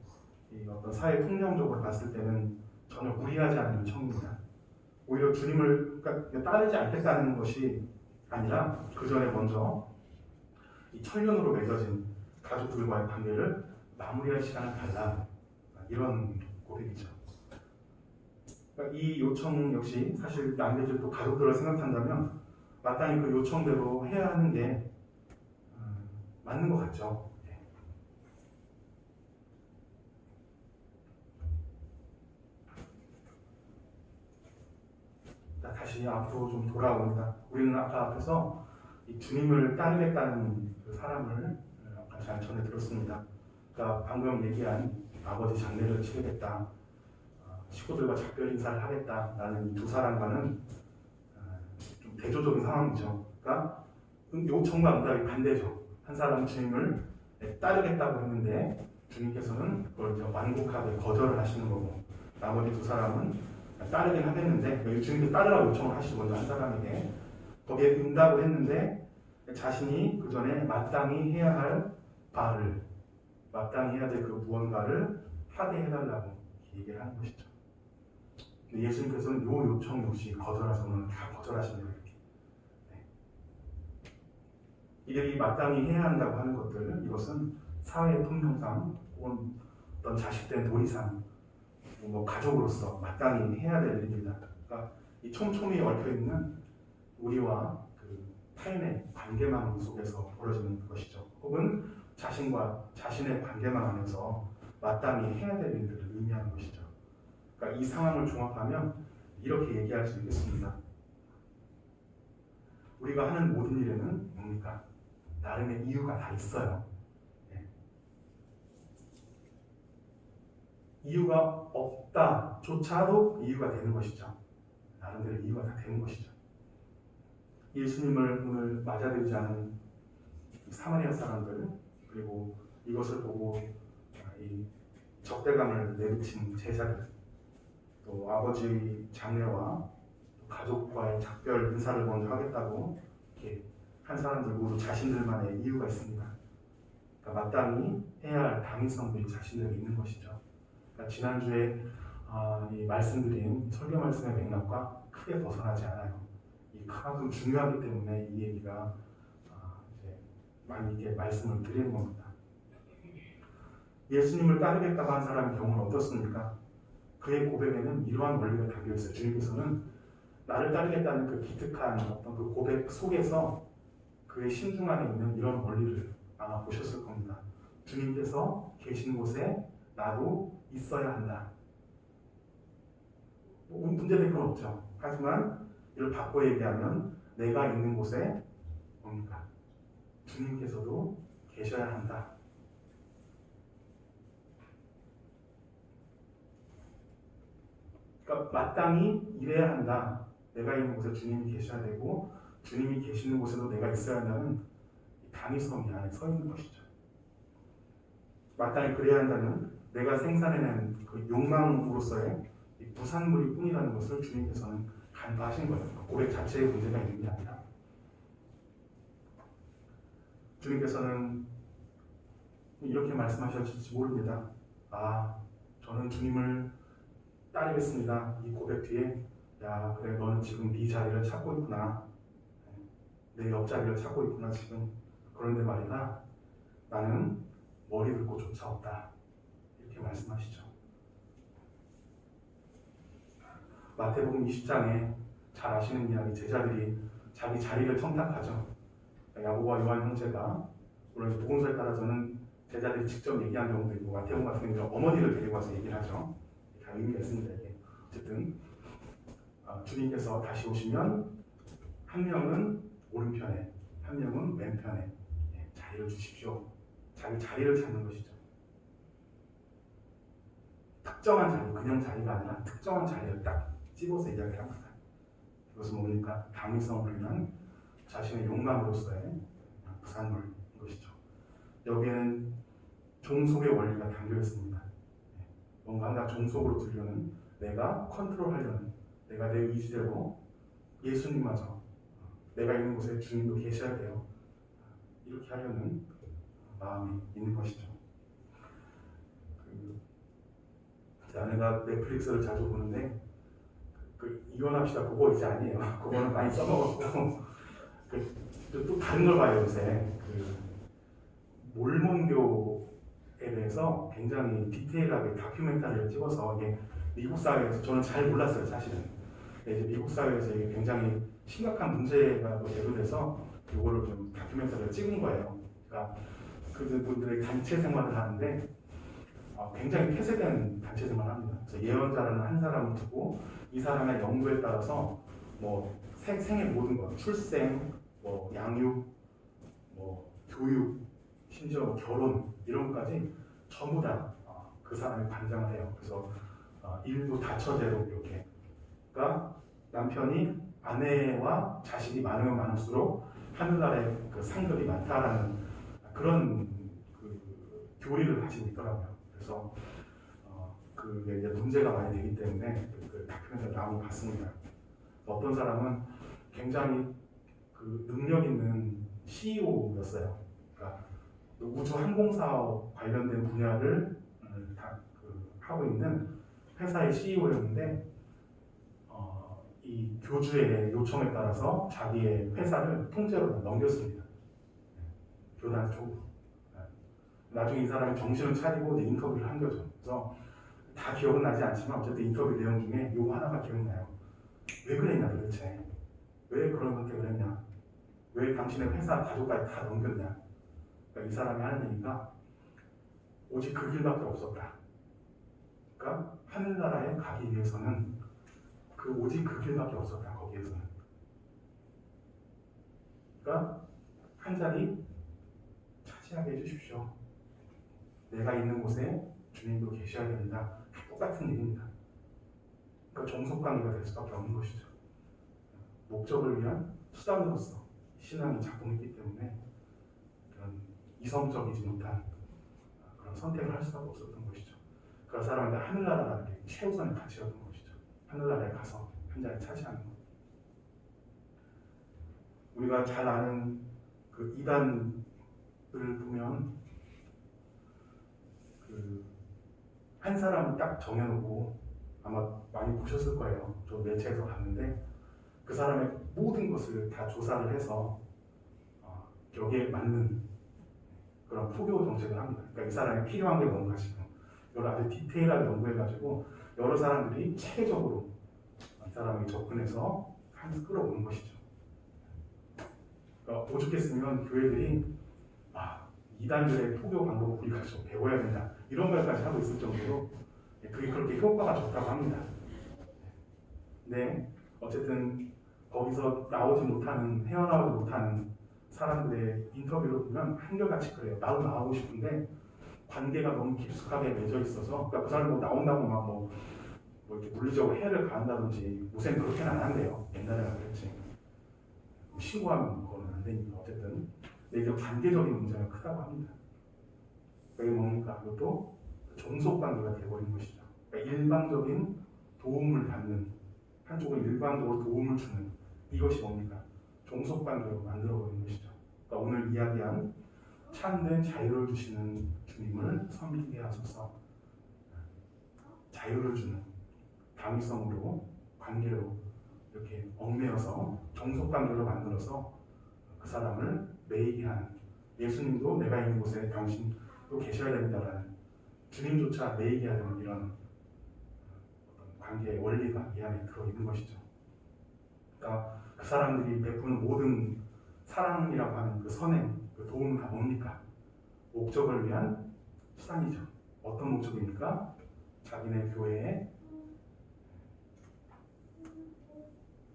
이 어떤 사회 통념적으로 봤을 때는 전혀 무리하지 않은 요청입니다. 오히려 주님을 따르지 않겠다는 것이 아니라 그 전에 먼저 이 천년으로 맺어진 가족들과의 관계를 마무리할 시간을 달라, 이런 고백이죠. 그러니까 이 요청 역시 사실 남녀들 또 가족들을 생각한다면 마땅히 그 요청대로 해야 하는 게 맞는 것 같죠. 다시 앞으로 좀 돌아옵니다. 우리는 아까 앞에서 이 주님을 따르겠다는 그 사람을 아까 잘 전해 들었습니다. 그러니까 방금 얘기한 아버지 장례를 치르겠다, 식구들과 작별 인사를 하겠다라는 이 두 사람과는 좀 대조적인 상황이죠. 그러니까 요청과 응답이 반대죠. 한 사람은 주님을 따르겠다고 했는데 주님께서는 그걸 완곡하게 거절을 하시는 거고, 나머지 두 사람은 따르긴 하겠는데 주님께서 따르라고 요청을 하시고 먼저 한 사람에게 거기에 응답을 했는데 자신이 그 전에 마땅히 해야 할 바를, 마땅히 해야 될 그 무언가를 하게 해달라고 얘기를 하는 것이죠. 예수님께서는 이 요청 역시 거절하셔서는 다 거절하십니다. 이렇게 이 마땅히 해야 한다고 하는 것들, 이것은 사회의 통념상 혹은 어떤 자식된 도리상 뭐 가족으로서 마땅히 해야 될 일입니다. 그러니까 이 촘촘히 얽혀있는 우리와 그 타인의 관계망 속에서 벌어지는 것이죠. 혹은 자신과 자신의 관계망 안에서 마땅히 해야 될 일들을 의미하는 것이죠. 그러니까 이 상황을 종합하면 이렇게 얘기할 수 있겠습니다. 우리가 하는 모든 일에는 뭡니까? 나름의 이유가 다 있어요. 이유가 없다조차도 이유가 되는 것이죠. 나름대로 이유가 다 되는 것이죠. 예수님을 오늘 맞아들이지 않은 사마리아 사람들, 그리고 이것을 보고 이 적대감을 내비친 제자들, 또 아버지 장례와 가족과의 작별 인사를 먼저 하겠다고 이렇게 한 사람들 모두 자신들만의 이유가 있습니다. 그러니까 마땅히 해야 할 당위성들이 자신들에게 있는 것이죠. 그러니까 지난주에 이 말씀드린 설교 말씀의 맥락과 크게 벗어나지 않아요. 이 그만큼 중요하기 때문에 이 얘기가 이제 많이 이렇게 말씀을 드리는 겁니다. 예수님을 따르겠다고 한 사람의 경우는 어떻습니까? 그의 고백에는 이러한 원리가 담겨 있어요. 주님께서는 나를 따르겠다는 그 기특한 어떤 그 고백 속에서 그의 심중 안에 있는 이런 원리를 아마 보셨을 겁니다. 주님께서 계신 곳에 나도 있어야 한다. 뭐 문제될 건 없죠. 하지만 이를 바꿔 얘기하면 내가 있는 곳에 뭡니까? 주님께서도 계셔야 한다. 그러니까 마땅히 일해야 한다. 내가 있는 곳에 주님이 계셔야 되고 주님이 계시는 곳에도 내가 있어야 한다는 당위성이 안에 서 있는 것이죠. 마땅히 그래야 한다는 내가 생산해낸 그 욕망으로서의 이 부산물일 뿐이라는 것을 주님께서는 간파하신 거예요. 고백 자체에 문제가 있는 게 아니라 주님께서는 이렇게 말씀하실지 모릅니다. 아, 저는 주님을 따르겠습니다. 이 고백 뒤에 야, 그래 너는 지금 네 자리를 찾고 있구나. 내 옆자리를 찾고 있구나 지금. 그런데 말이다. 나는 머리 긁고 쫓아온다. 이렇게 말씀하시죠. 마태복음 20장에 잘 아시는 이야기, 제자들이 자기 자리를 청탁하죠. 야고보와 요한 형제가 물론 이제 복음서에 따라서는 제자들이 직접 얘기한 경우도 있고 마태복음 같은 경우는 어머니를 데리고 와서 얘기를 하죠. 다 의미가 있습니다. 이게 어쨌든 주님께서 다시 오시면 한 명은 오른편에, 한 명은 왼편에 자리를 주십시오. 자기 자리를 찾는 것이죠. 특정한 자리, 그냥 자리가 아니라 특정한 자리를 딱 집어서 이야기를 합니다. 그것은 뭡니까? 당위성을 위한 자신의 욕망으로서의 부산물인 것이죠. 여기에는 종속의 원리가 담겨 있습니다. 뭔가 하나 종속으로 들려는, 내가 컨트롤하려는, 내가 내 의지대로 예수님마저 내가 있는 곳에 주님도 계셔야 돼요. 이렇게 하려는 마음이 있는 것이죠. 제 아내가 넷플릭스를 자주 보는데 이혼합시다 그거 이제 아니에요. 그거는 많이 써먹었고 또 다른 걸 봐요 요새. 몰몬교에 대해서 굉장히 디테일하게 다큐멘터리를 찍어서 이게 미국 사회에서 저는 잘 몰랐어요 사실은. 이제 미국 사회에서 이게 굉장히 심각한 문제가 대두돼서 이거를 좀 다큐멘터리를 찍은 거예요. 그러니까 그분들이 단체 생활을 하는데 굉장히 폐쇄된 단체 생활을 합니다. 그래서 예언자라는 한 사람을 두고 이 사람의 연구에 따라서 뭐 생의 모든 것, 출생, 뭐 양육, 뭐 교육, 심지어 결혼 이런 것까지 전부 다 그 사람이 관장을 해요. 그래서 일부 다처제로 이렇게. 그러니까 남편이 아내와 자식이 많으면 많을수록 하늘나라에 그 상급이 많다라는 그런 교리를 가지고 있더라고요. 그래서 그게 이제 문제가 많이 되기 때문에 그 다큐멘터리를 한번 봤습니다. 어떤 사람은 굉장히 그 능력 있는 CEO였어요. 그러니까 우주 항공 사업 관련된 분야를 하고 있는 회사의 CEO였는데 이 교주의 요청에 따라서 자기의 회사를 통째로 넘겼습니다. 교단 쪽으로. 나중에 이 사람이 정신을 차리고 인터뷰를 한 거죠. 그래서 다 기억은 나지 않지만 어쨌든 인터뷰 내용 중에 요거 하나가 기억나요. 왜 그랬냐 도대체. 왜 그런 선택을 했냐. 왜 당신의 회사 가족까지 다 넘겼냐. 그러니까 이 사람이 하는 얘기가 오직 그 길밖에 없었다. 그러니까 하늘나라에 가기 위해서는 오직 그 길밖에 없었다. 거기에서는. 그러니까 한 자리 차지하게 해주십시오. 내가 있는 곳에 주님도 계셔야 된다. 똑같은 얘기입니다. 그러니까 종속관계가 될 수밖에 없는 것이죠. 목적을 위한 수단으로서 신앙이 작동했기 때문에 그런 이성적이지 못한 그런 선택을 할 수밖에 없었던 것이죠. 그 사람한테 하늘나라라는 게 최우선의 가치였던 것이죠. 하늘나라에 가서 한 자리 차지하는 것. 우리가 잘 아는 그 이단을 보면 한 사람을 딱 정해놓고 아마 많이 보셨을 거예요. 저 매체에서 봤는데 그 사람의 모든 것을 다 조사를 해서 여기에 맞는 그런 포교 정책을 합니다. 그러니까 이 사람이 필요한 게 뭔가 지금 이걸 아주 디테일하게 연구해가지고 여러 사람들이 체계적으로 이 사람이 접근해서 끌어오는 것이죠. 그러니까 오죽했으면 교회들이 이단들의 포교 방법을 우리가 좀 배워야 된다 이런 말까지 하고 있을 정도로 그게 그렇게 효과가 좋다고 합니다. 네, 어쨌든 거기서 헤어나오지 못하는 사람들의 인터뷰를 보면 한결같이 그래요. 나도 나가고 싶은데 관계가 너무 깊숙하게 맺어 있어서 그러니까 그 사람이 뭐 나온다고 뭐 이렇게 물리적으로 해를 가한다든지 무슨 그렇게는 안 한대요. 옛날에는 그랬지. 신고하면 그거는 안 되니까 어쨌든. 근데 이게 관계적인 문제가 크다고 합니다. 그게 뭡니까? 그것도 종속 관계가 되어버린 것이죠. 그러니까 일방적인 도움을 받는 한쪽은 일방적으로 도움을 주는 이것이 뭡니까? 종속 관계로 만들어버린 것이죠. 그러니까 오늘 이야기한 참된 자유를 주시는 주님을 섬기게 하소서. 자유를 주는 당위성으로 관계로 이렇게 얽매여서 종속 관계로 만들어서 그 사람을 매이게 하는 예수님도 내가 있는 곳에 당신도 계셔야 된다라는 주님조차 매이게 하는 이런 어떤 관계의 원리가 이 안에 들어있는 것이죠. 그러니까 그 사람들이 베푸는 모든 사랑이라고 하는 그 선행, 그 도움은 다 뭡니까? 목적을 위한 수단이죠. 어떤 목적입니까? 자기네 교회에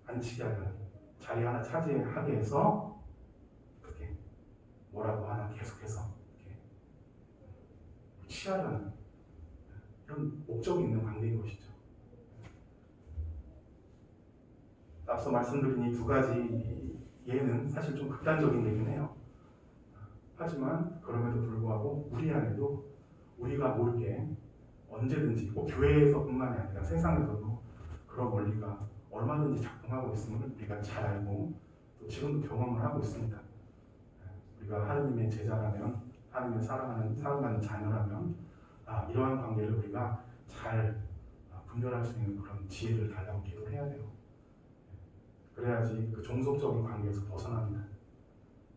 앉히게 하려는 자리 하나 차지하게 해서 그렇게 뭐라고 하나 계속해서 이렇게 취하려는 이런 목적이 있는 관계인 것이죠. 앞서 말씀드린 이 두 가지 예는 사실 좀 극단적인 얘기긴 해요. 하지만 그럼에도 불구하고 우리 안에도 우리가 모르게 언제든지 꼭 교회에서뿐만이 아니라 세상에서도 그런 원리가 얼마든지 작동하고 있음을 우리가 잘 알고 또 지금도 경험을 하고 있습니다. 우리가 하느님의 제자라면 하느님을 사랑하는 자녀라면 이러한 관계를 우리가 잘 분별할 수 있는 그런 지혜를 달라고 기도를 해야 돼요. 그래야지 그 종속적인 관계에서 벗어납니다.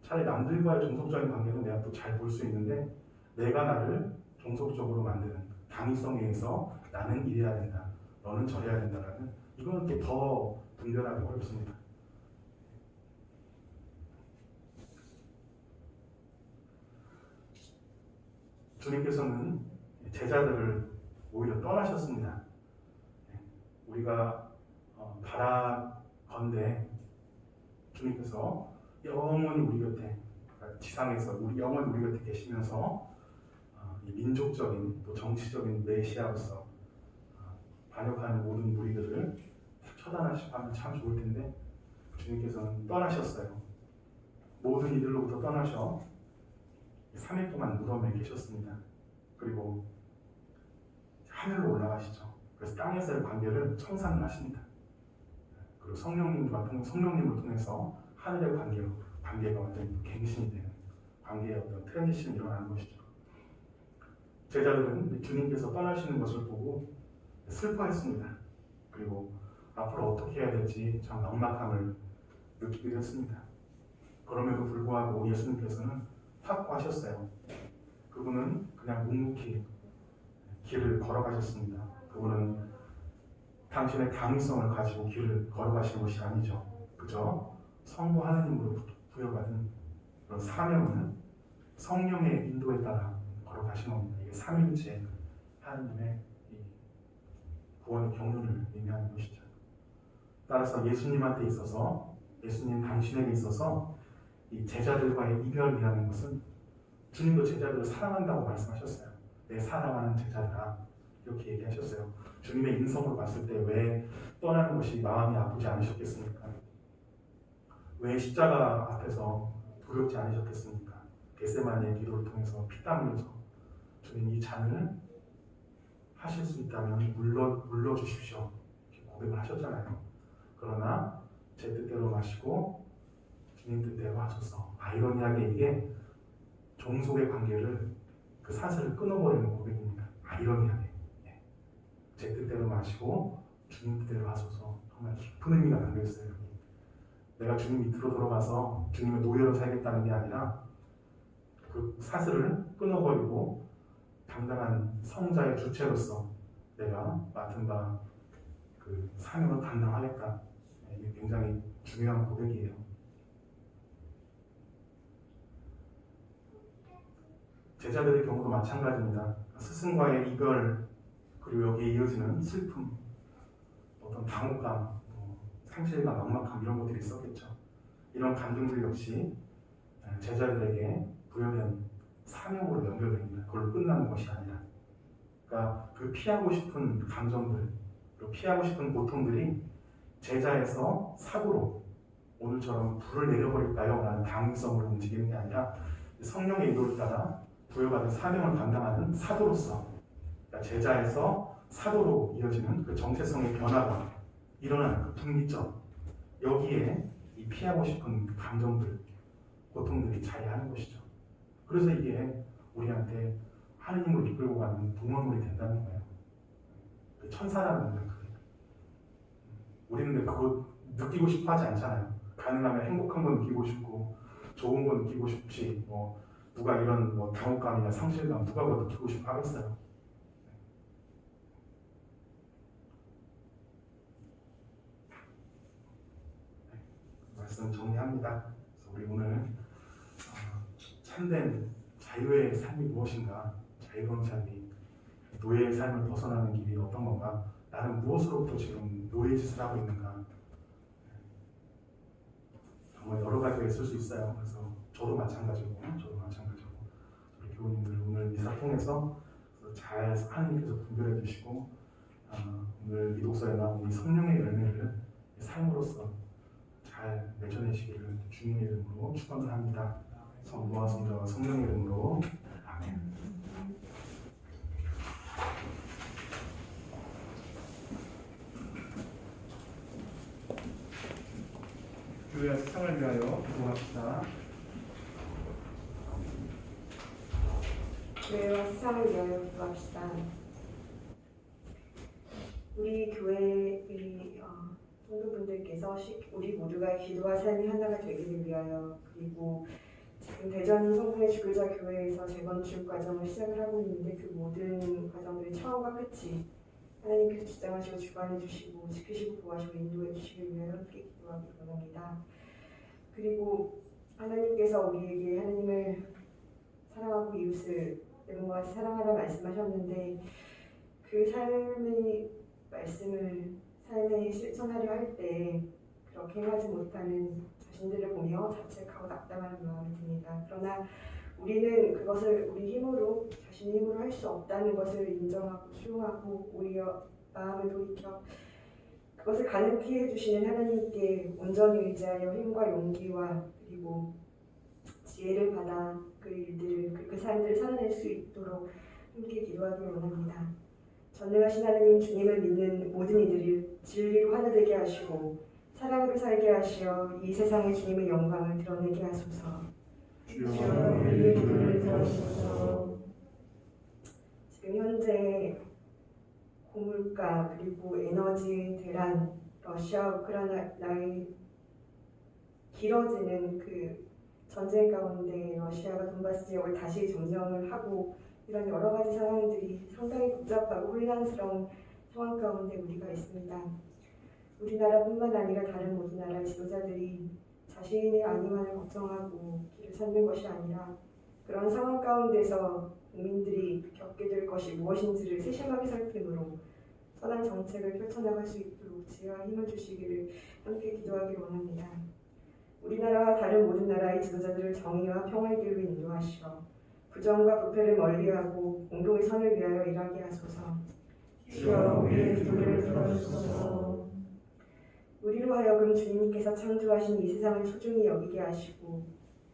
차라리 남들과의 종속적인 관계는 내가 또 잘 볼 수 있는데 내가 나를 종속적으로 만드는 당위성에 의해서 나는 이래야 된다, 너는 저래야 된다라는 이거는 또 더 분별하기 어렵습니다. 주님께서는 제자들을 오히려 떠나셨습니다. 우리가 바라건대 주님께서 영원히 우리 곁에, 그러니까 지상에서 영원히 우리 곁에 계시면서 이 민족적인 또 정치적인 메시아로서 반역하는 모든 무리들을 처단하시고 하면 참 좋을 텐데 주님께서는 떠나셨어요. 모든 이들로부터 떠나셔 3일 동안 무덤에 계셨습니다. 그리고 하늘로 올라가시죠. 그래서 땅에서의 관계를 청산을 하십니다. 그리고 성령님을 통해서 하늘의 관계가 완전히 갱신이 되는 관계의 어떤 트랜지션이 일어나는 것이죠. 제자들은 주님께서 떠나시는 것을 보고 슬퍼했습니다. 그리고 앞으로 어떻게 해야 될지 참 막막함을 느끼기도 했습니다. 그럼에도 불구하고 예수님께서는 확고하셨어요. 그분은 그냥 묵묵히 길을 걸어가셨습니다. 그분은 당신의 당위성을 가지고 길을 걸어가신 것이 아니죠. 그저 성부 하느님으로 부여받은 그런 사명은 성령의 인도에 따라 걸어가신 겁니다. 이게 삼위일체 하느님의 구원의 경륜을 의미하는 것이죠. 따라서 예수님한테 있어서, 예수님 당신에게 있어서 이 제자들과의 이별이라는 것은 주님도 제자들을 사랑한다고 말씀하셨어요. 내 사랑하는 제자들아, 이렇게 얘기하셨어요. 주님의 인성으로 봤을 때 왜 떠나는 것이 마음이 아프지 않으셨겠습니까? 왜 십자가 앞에서 두렵지 않으셨겠습니까? 겟세마니의 기도를 통해서 피땀 흘려서 주님 이 잔을 하실 수 있다면 물러주십시오, 이렇게 고백을 하셨잖아요. 그러나 제 뜻대로 마시고 주님 뜻대로 하소서. 아이러니하게 이게 종속의 관계를 그 사슬을 끊어버리는 고백입니다. 아이러니하게 제 뜻대로 마시고 주님 뜻대로 하소서. 정말 깊은 의미가 담겨있어요. 내가 주님 밑으로 들어가서 주님의 노예로 살겠다는 게 아니라 그 사슬을 끊어버리고 당당한 성자의 주체로서 내가 맡은 바 그 사명을 감당하겠다. 이게 굉장히 중요한 고백이에요. 제자들의 경우도 마찬가지입니다. 스승과의 이별, 그리고 여기에 이어지는 슬픔, 어떤 당혹감, 상실감, 막막함 이런 것들이 있었겠죠. 이런 감정들 역시 제자들에게 부여된 사명으로 연결됩니다. 그걸로 끝나는 것이 아니라, 그러니까 그 피하고 싶은 감정들, 그리고 피하고 싶은 고통들이 제자에서 사고로 오늘처럼 불을 내려버릴까요? 라는 강성으로 움직이는 게 아니라 성령의 인도를 따라 부여받은 사명을 감당하는 사도로서, 그러니까 제자에서 사도로 이어지는 그 정체성의 변화가 일어나는 그 분기점, 여기에 이 피하고 싶은 그 감정들, 고통들이 자리하는 것이죠. 그래서 이게 우리한테 하느님으로 이끌고 가는 동원물이 된다는 거예요. 그 천사라는 거예요. 우리는 그거 느끼고 싶어 하지 않잖아요. 가능하면 행복한 건 느끼고 싶고 좋은 건 느끼고 싶지, 뭐 누가 이런 뭐 당혹감이나 상실감 누가 그거 느끼고 싶어 하겠어요. 말씀 정리합니다. 그래서 우리 오늘 참된 자유의 삶이 무엇인가, 자유로운 삶이, 노예의 삶을 벗어나는 길이 어떤 건가, 나는 무엇으로부터 지금 노예 짓을 하고 있는가, 정말 여러 가지가 있을 수 있어요. 그래서 저도 마찬가지고 우리 교우님들 오늘 미사 통해서 잘 하나님께서 분별해 주시고 오늘 이 독서에 나온 이 성령의 열매를 삶으로서 잘 맺어내시기를 주님의 이름으로 축원을 합니다. 성부와 성자와 성령의 이름으로 아멘. 교회와 세상을 위하여 기도합시다. 교회와 세상을 위하여 기도합시다. 우리 교회의 성도분들께서 우리 모두가 기도와 삶이 하나가 되기를 위하여, 그리고 지금 대전 성공의 주교자 교회에서 재건축 과정을 시작을 하고 있는데 그 모든 과정들이 처음과 끝이 하나님께서 주장하시고 주관해 주시고 지키시고 보호하시고 인도해 주시길 위하여 함께 기도하기 원합니다. 그리고 하나님께서 우리에게 하나님을 사랑하고 이웃을 내 몸과 같이 사랑하라 말씀하셨는데, 그 삶의 말씀을 삶에 실천하려 할 때 그렇게 행하지 못하는 자신들을 보며 자책하고 낙담하는 마음이 듭니다. 그러나 우리는 그것을 우리 힘으로, 자신의 힘으로 할 수 없다는 것을 인정하고 수용하고 오히려 마음을 돌이켜 그것을 가능케 해주시는 하나님께 온전히 의지하여 힘과 용기와 그리고 지혜를 받아 그 일들을, 그 삶들을 살아낼 수 있도록 함께 기도하기 원합니다. 전능하신 하나님, 주님을 믿는 모든 이들을 진리로 하나 되게 하시고 사랑으로 살게 하시어 이 세상에 주님의 영광을 드러내게 하소서. 주여 우리의 기도를 들으소서. 지금 현재 고물가 그리고 에너지 대란, 러시아 우크라이나의 길어지는 그 전쟁 가운데 러시아가 돈바스 지역을 다시 점령을 하고 이런 여러 가지 상황들이 상당히 복잡하고 혼란스러운 상황 가운데 우리가 있습니다. 우리나라뿐만 아니라 다른 모든 나라 지도자들이 자신의 안위만을 걱정하고 길을 찾는 것이 아니라 그런 상황 가운데서 국민들이 겪게 될 것이 무엇인지를 세심하게 살핌으로 선한 정책을 펼쳐나갈 수 있도록 지혜와 힘을 주시기를 함께 기도하기 원합니다. 우리나라와 다른 모든 나라의 지도자들을 정의와 평화의 길로 인도하시어 부정과 부패를 멀리하고 공동의 선을 위하여 일하게 하소서. 주여 우리의 기도를 들어주소서. 우리로 하여금 주님께서 창조하신 이 세상을 소중히 여기게 하시고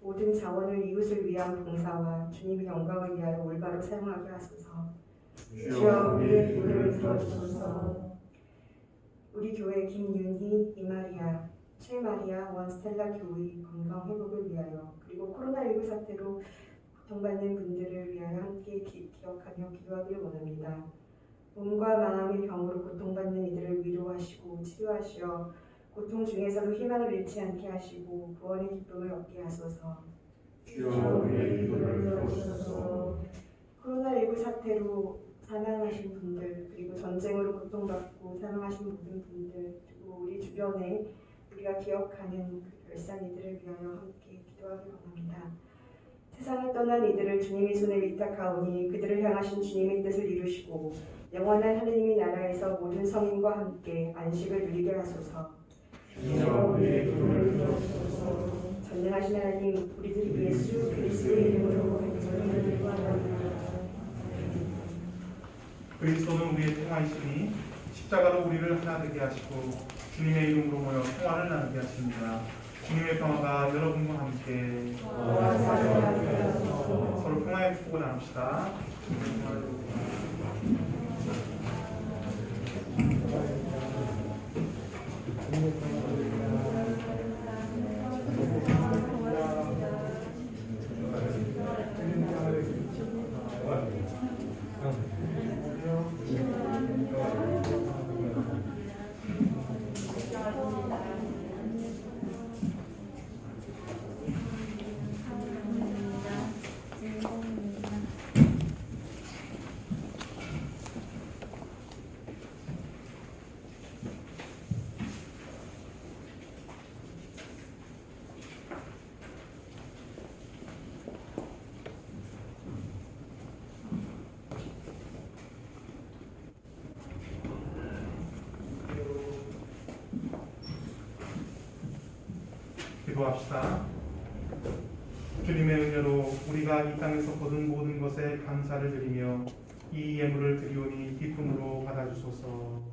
모든 자원을 이웃을 위한 봉사와 주님의 영광을 위하여 올바로 사용하게 하소서. 주여 우리의 기도를 들어주소서. 우리 교회 김윤희, 이마리아, 최마리아, 원스텔라 교우의 건강 회복을 위하여, 그리고 코로나19 사태로 고통받는 분들을 위하여 함께 기억하며 기도하기를 원합니다. 몸과 마음의 병으로 고통받는 이들을 위로하시고 치료하시어 고통 중에서도 희망을 잃지 않게 하시고 구원의 기쁨을 얻게 하소서. 주여 우리의 기도를 들어주소서. 코로나19 사태로 사망하신 분들, 그리고 전쟁으로 고통받고 사망하신 모든 분들, 그리고 우리 주변에 우리가 기억하는 그 별산 이들을 위하여 함께 기도하기 원합니다. 세상을 떠난 이들을 주님의 손에 위탁하오니 그들을 향하신 주님의 뜻을 이루시고 영원한 하느님의 나라에서 모든 성인과 함께 안식을 누리게 하소서. 주여 우리의 기도를 들어주소서. 전능하신 하나님, 우리들이 예수 그리스도의 이름으로 간절히 기도합니다. 그리스도는 우리의 평화이시니 십자가로 우리를 하나 되게 하시고 주님의 이름으로 모여 평화를 나누게 하십니다. 주님의 평화가 여러분과 함께 서로 평화의 축복을 나눕시다. 기도합시다. 주님의 은혜로 우리가 이 땅에서 거둔 모든 것에 감사를 드리며 이 예물을 드리오니 기쁨으로 받아주소서.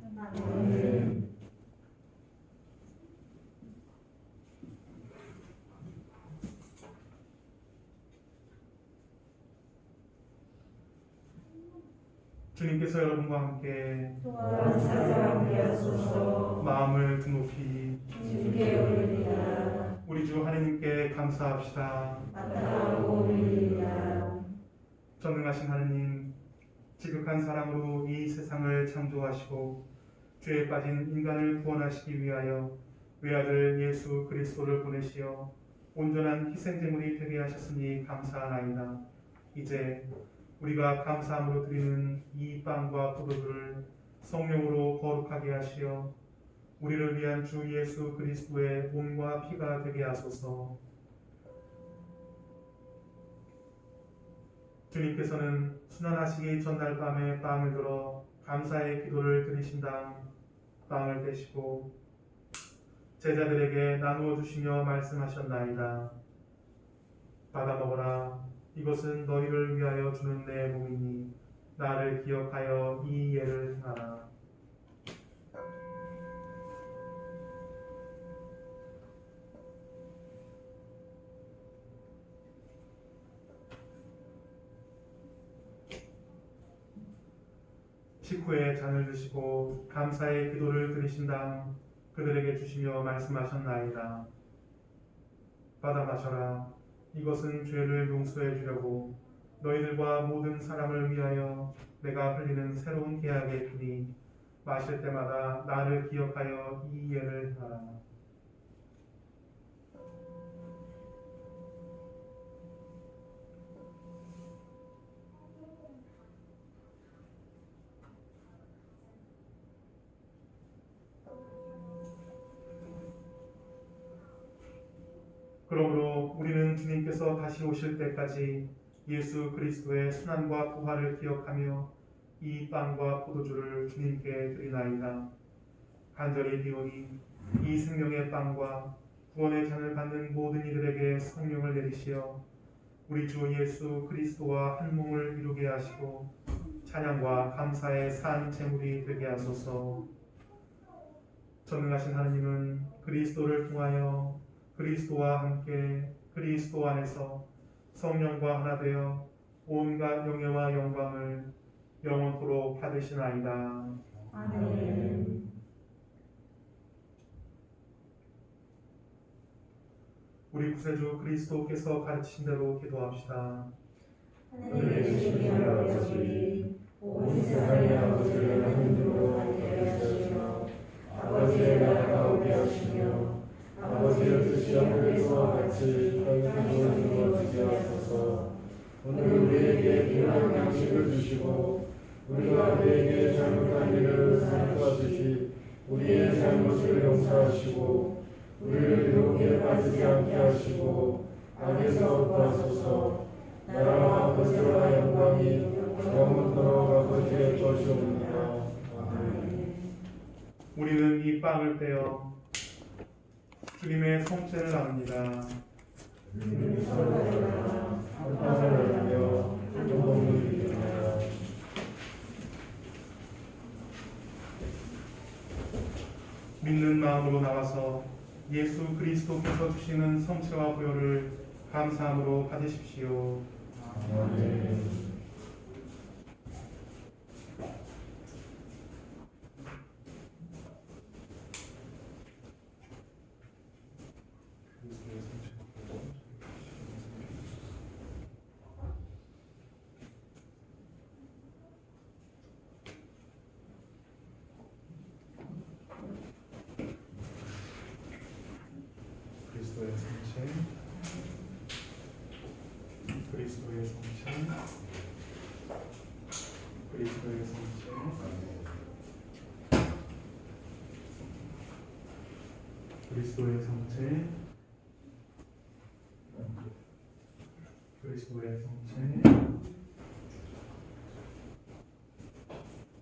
주님께서 여러분과 함께 또한 사랑하게 하소서. 마음을 드높이 주께 올리라. 우리 주 하나님께 감사합시다. 마땅하고 올리라. 전능하신 하느님, 지극한 사랑으로 이 세상을 창조하시고 죄에 빠진 인간을 구원하시기 위하여 외아들 예수 그리스도를 보내시어 온전한 희생제물이 되게 하셨으니 감사하나이다. 이제 우리가 감사함으로 드리는 이 빵과 포도주를 성령으로 거룩하게 하시어 우리를 위한 주 예수 그리스도의 몸과 피가 되게 하소서. 주님께서는 순환하시기 전날 밤에 빵을 들어 감사의 기도를 드리신 다음 빵을 떼시고 제자들에게 나누어 주시며 말씀하셨나이다. 받아 먹어라. 이것은 너희를 위하여 주는 내 몸이니 나를 기억하여 이 예를 행하라. 식후에 잔을 드시고 감사의 기도를 드리신 다음 그들에게 주시며 말씀하셨나이다. 받아 마셔라. 이것은 죄를 용서해 주려고 너희들과 모든 사람을 위하여 내가 흘리는 새로운 계약의 피니 마실 때마다 나를 기억하여 이 예를 하라. 그러므로 우리는 주님께서 다시 오실 때까지 예수 그리스도의 순환과 부활을 기억하며 이 빵과 포도주를 주님께 드리나이다. 간절히 비오니 이 생명의 빵과 구원의 잔을 받는 모든 이들에게 성령을 내리시어 우리 주 예수 그리스도와 한 몸을 이루게 하시고 찬양과 감사의 산 제물이 되게 하소서. 전능하신 하나님은 그리스도를 통하여 그리스도와 함께 그리스도 안에서 성령과 하나 되어 온갖 영예와 영광을 영원토록 받으시나이다. 아멘. 우리 구세주 그리스도께서 가르치신 대로 기도합시다. 하늘에 계신 아버지, 온 세상의 아버지를 하나님으로 함께 하시며 아버지의 나라가 오게 하시며 아버지의 뜻이 하늘에서와 같이 땅에서도 이루어지게 하소서. 오늘 우리에게 필요한 양식을 주시고 우리가 그에게 잘못한 일을 사하듯이 우리의 잘못을 용서하시고 우리를 유혹에 빠지지 않게 하시고 악에서 구하소서. 나라와 아버지와 영광이 영원토록 아버지의 것이옵니다. 아멘. 우리는 이 빵을 떼어 주님의 성체를 나눕니다. 서로가 한판을 하며 한동을 이루며 믿는 마음으로 나와서 예수 그리스도께서 주시는 성체와 보혈을 감사함으로 받으십시오. 아멘. 그리스도의 성체, 그리스도의 성체, 그리스도의 성체, 그리스도의 성체, 그리스도의 성체,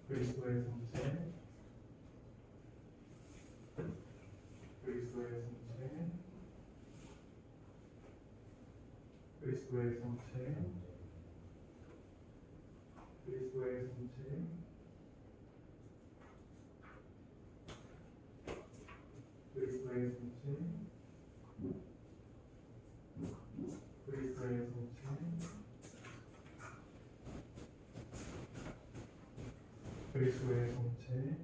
그리스도의 성체, 그리스도의 성체, 그리스도의 성체, 그리스도의 성체, 그리스도의 성체, 그리스도의 성체,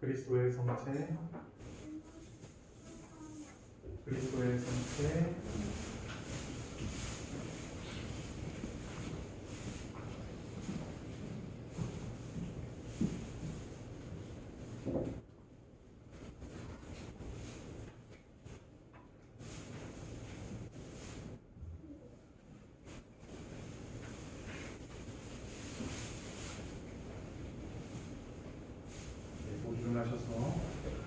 그리스도의 성체, 그리스도의 성체, 그리스도의 성체, 모두 일어나셔서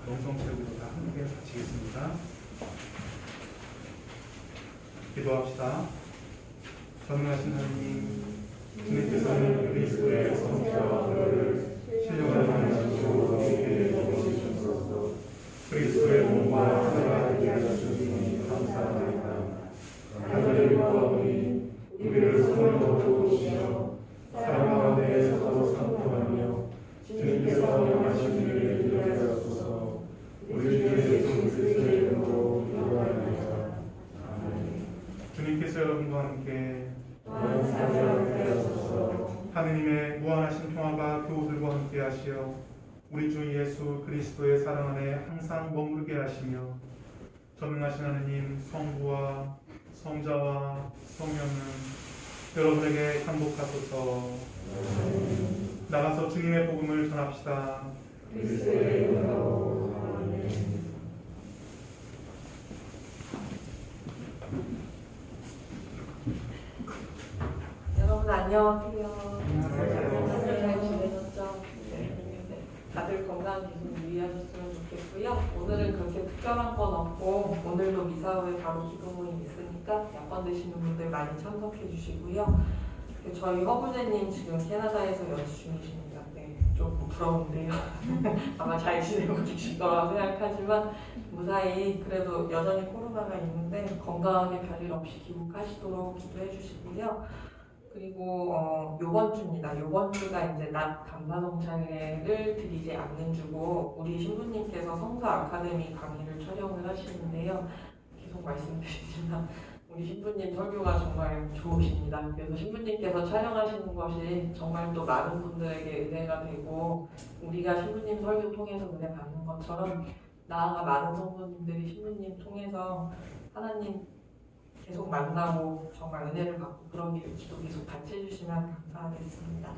영성체육으로 다 함께 바치겠습니다. 기도합시다. 전능하신 하나님, 주님께서는 그리스도의 성체와 보혈을 신령하게 하시고 우리에게 먹으시옵소서. 그리스도의 몸과 하나가 되게 하시니 감사합니다. 하늘을 구하오니 우리를 성령으로 도우시며 사랑 가운데 서로 상통하며 주님께서 명하신 일을 이루게 하소서. 우리 주 예수 그리스도의 이름으로 기도합니다. 아멘. 주님께서 여러분과 함께 하느님의 무한하신 평화가 교우들과 함께 하시어 우리 주 예수 그리스도의 사랑 안에 항상 머무르게 하시며 전능하신 하느님 성부와 성자와 성령은 여러분에게 항복하소서. 나가서 주님의 복음을 전합시다. 그리스도의 이름으로 아멘. 여러분 안녕하세요. 안녕하세요. 잘 지내셨죠? 네. 다들 건강 계속 유의하셨으면 좋겠고요. 오늘은 그렇게 특별한 건 없고 오늘도 미사 후에 바로 기도 모임 있으니까 야권 되시는 분들 많이 참석해 주시고요. 저희 허부제님 지금 캐나다에서 연수 중이십니다. 네, 조금 부러운데요. 아마 잘 지내고 계실 거라고 생각하지만 무사히 그래도 여전히 코로나가 있는데 건강하게 별일 없이 귀국하시도록 기도해 주시고요. 그리고 요번 주입니다. 요번 주가 이제 낮 감사성찬회를 드리지 않는 주고 우리 신부님께서 성서 아카데미 강의를 촬영을 하시는데요. 계속 말씀드리지만 우리 신부님 설교가 정말 좋으십니다. 그래서 신부님께서 촬영하시는 것이 정말 또 많은 분들에게 은혜가 되고 우리가 신부님 설교 통해서 은혜 받는 것처럼 나아가 많은 성도님들이 신부님 통해서 하나님 계속 만나고 정말 은혜를 받고 그런 길도 계속 같이 해주시면 감사하겠습니다.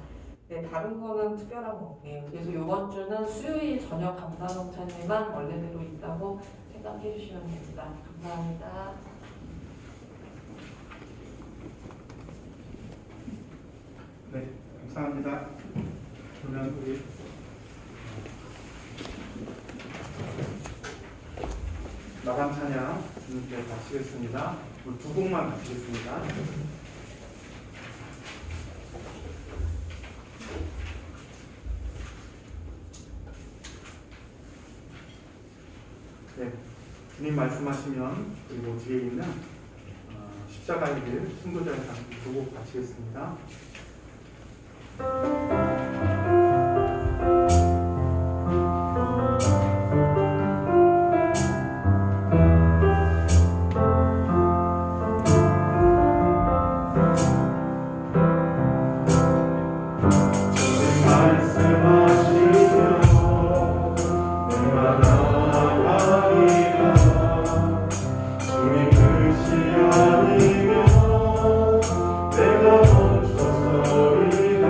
네, 다른 거는 특별한 거 없네요. 그래서 이번 주는 수요일 저녁 감사성찬회만 원래대로 있다고 생각해 주시면 됩니다. 감사합니다. 네, 감사합니다. 그러면 우리 마감 찬양 주님께 바치겠습니다. 우리 두 곡만 바치겠습니다. 네, 주님 말씀하시면 그리고 뒤에 있는 십자가의 길 순교자의 두 곡 바치겠습니다. 내가 멈춰서리라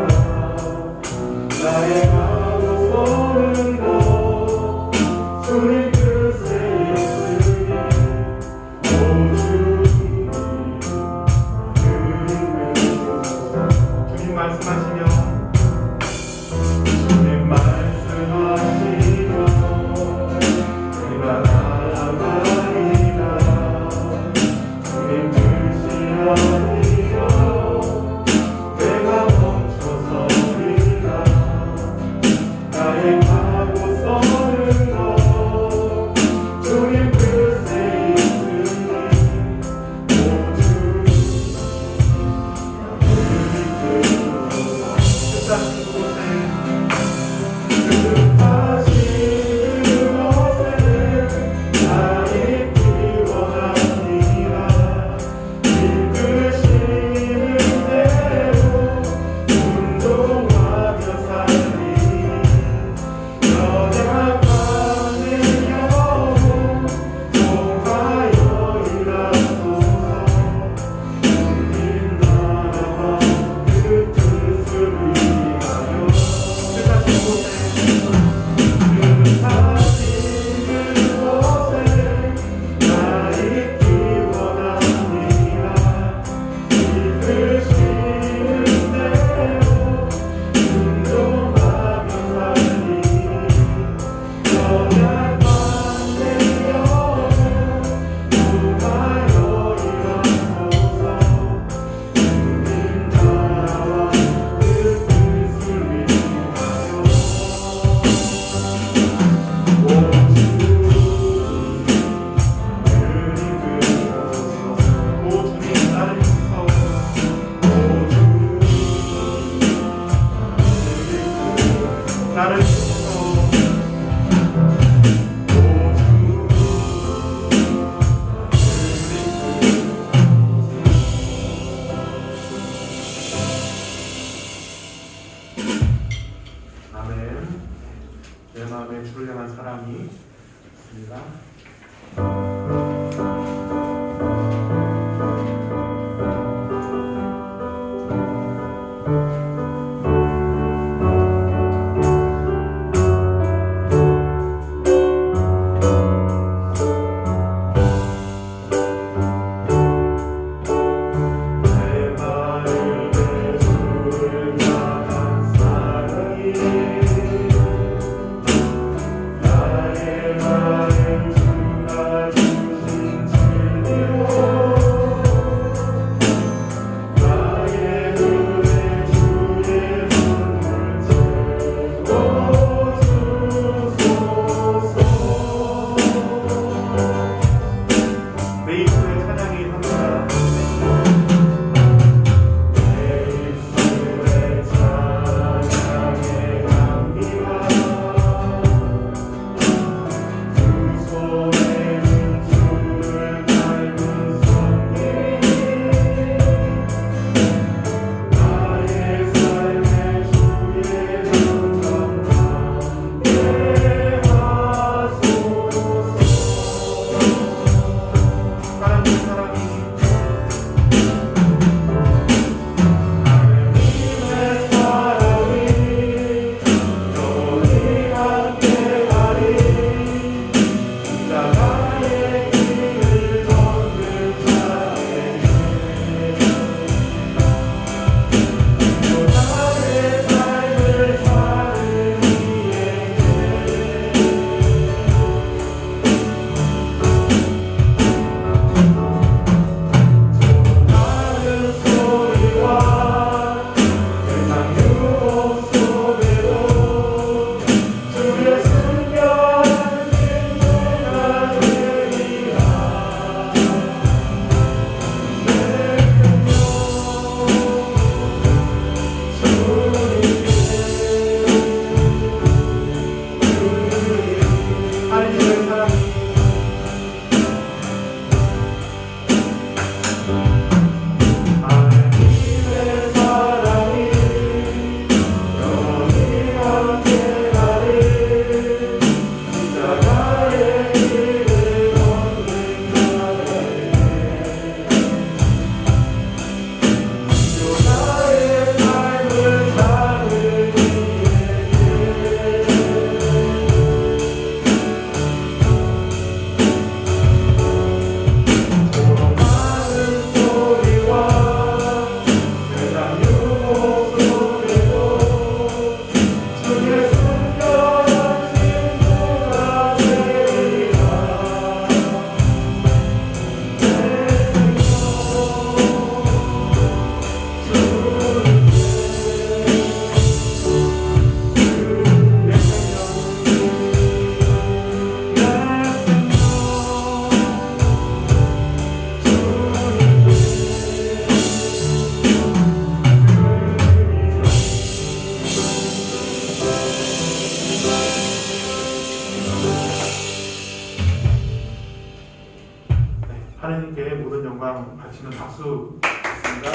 하나님께 모든 영광 바치는 박수 드립니다.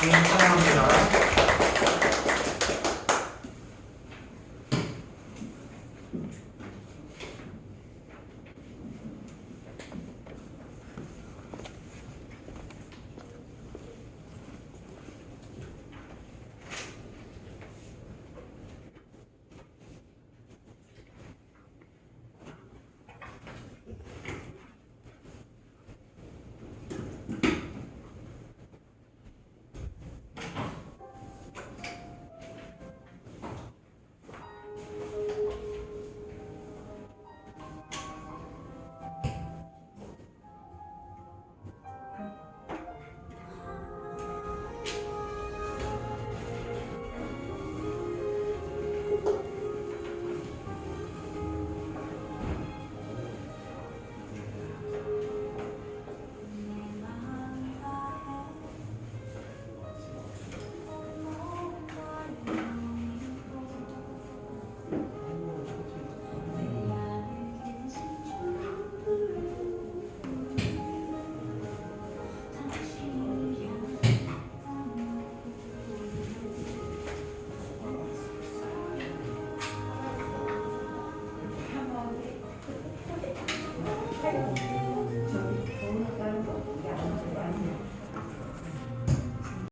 하나님 사랑합니다.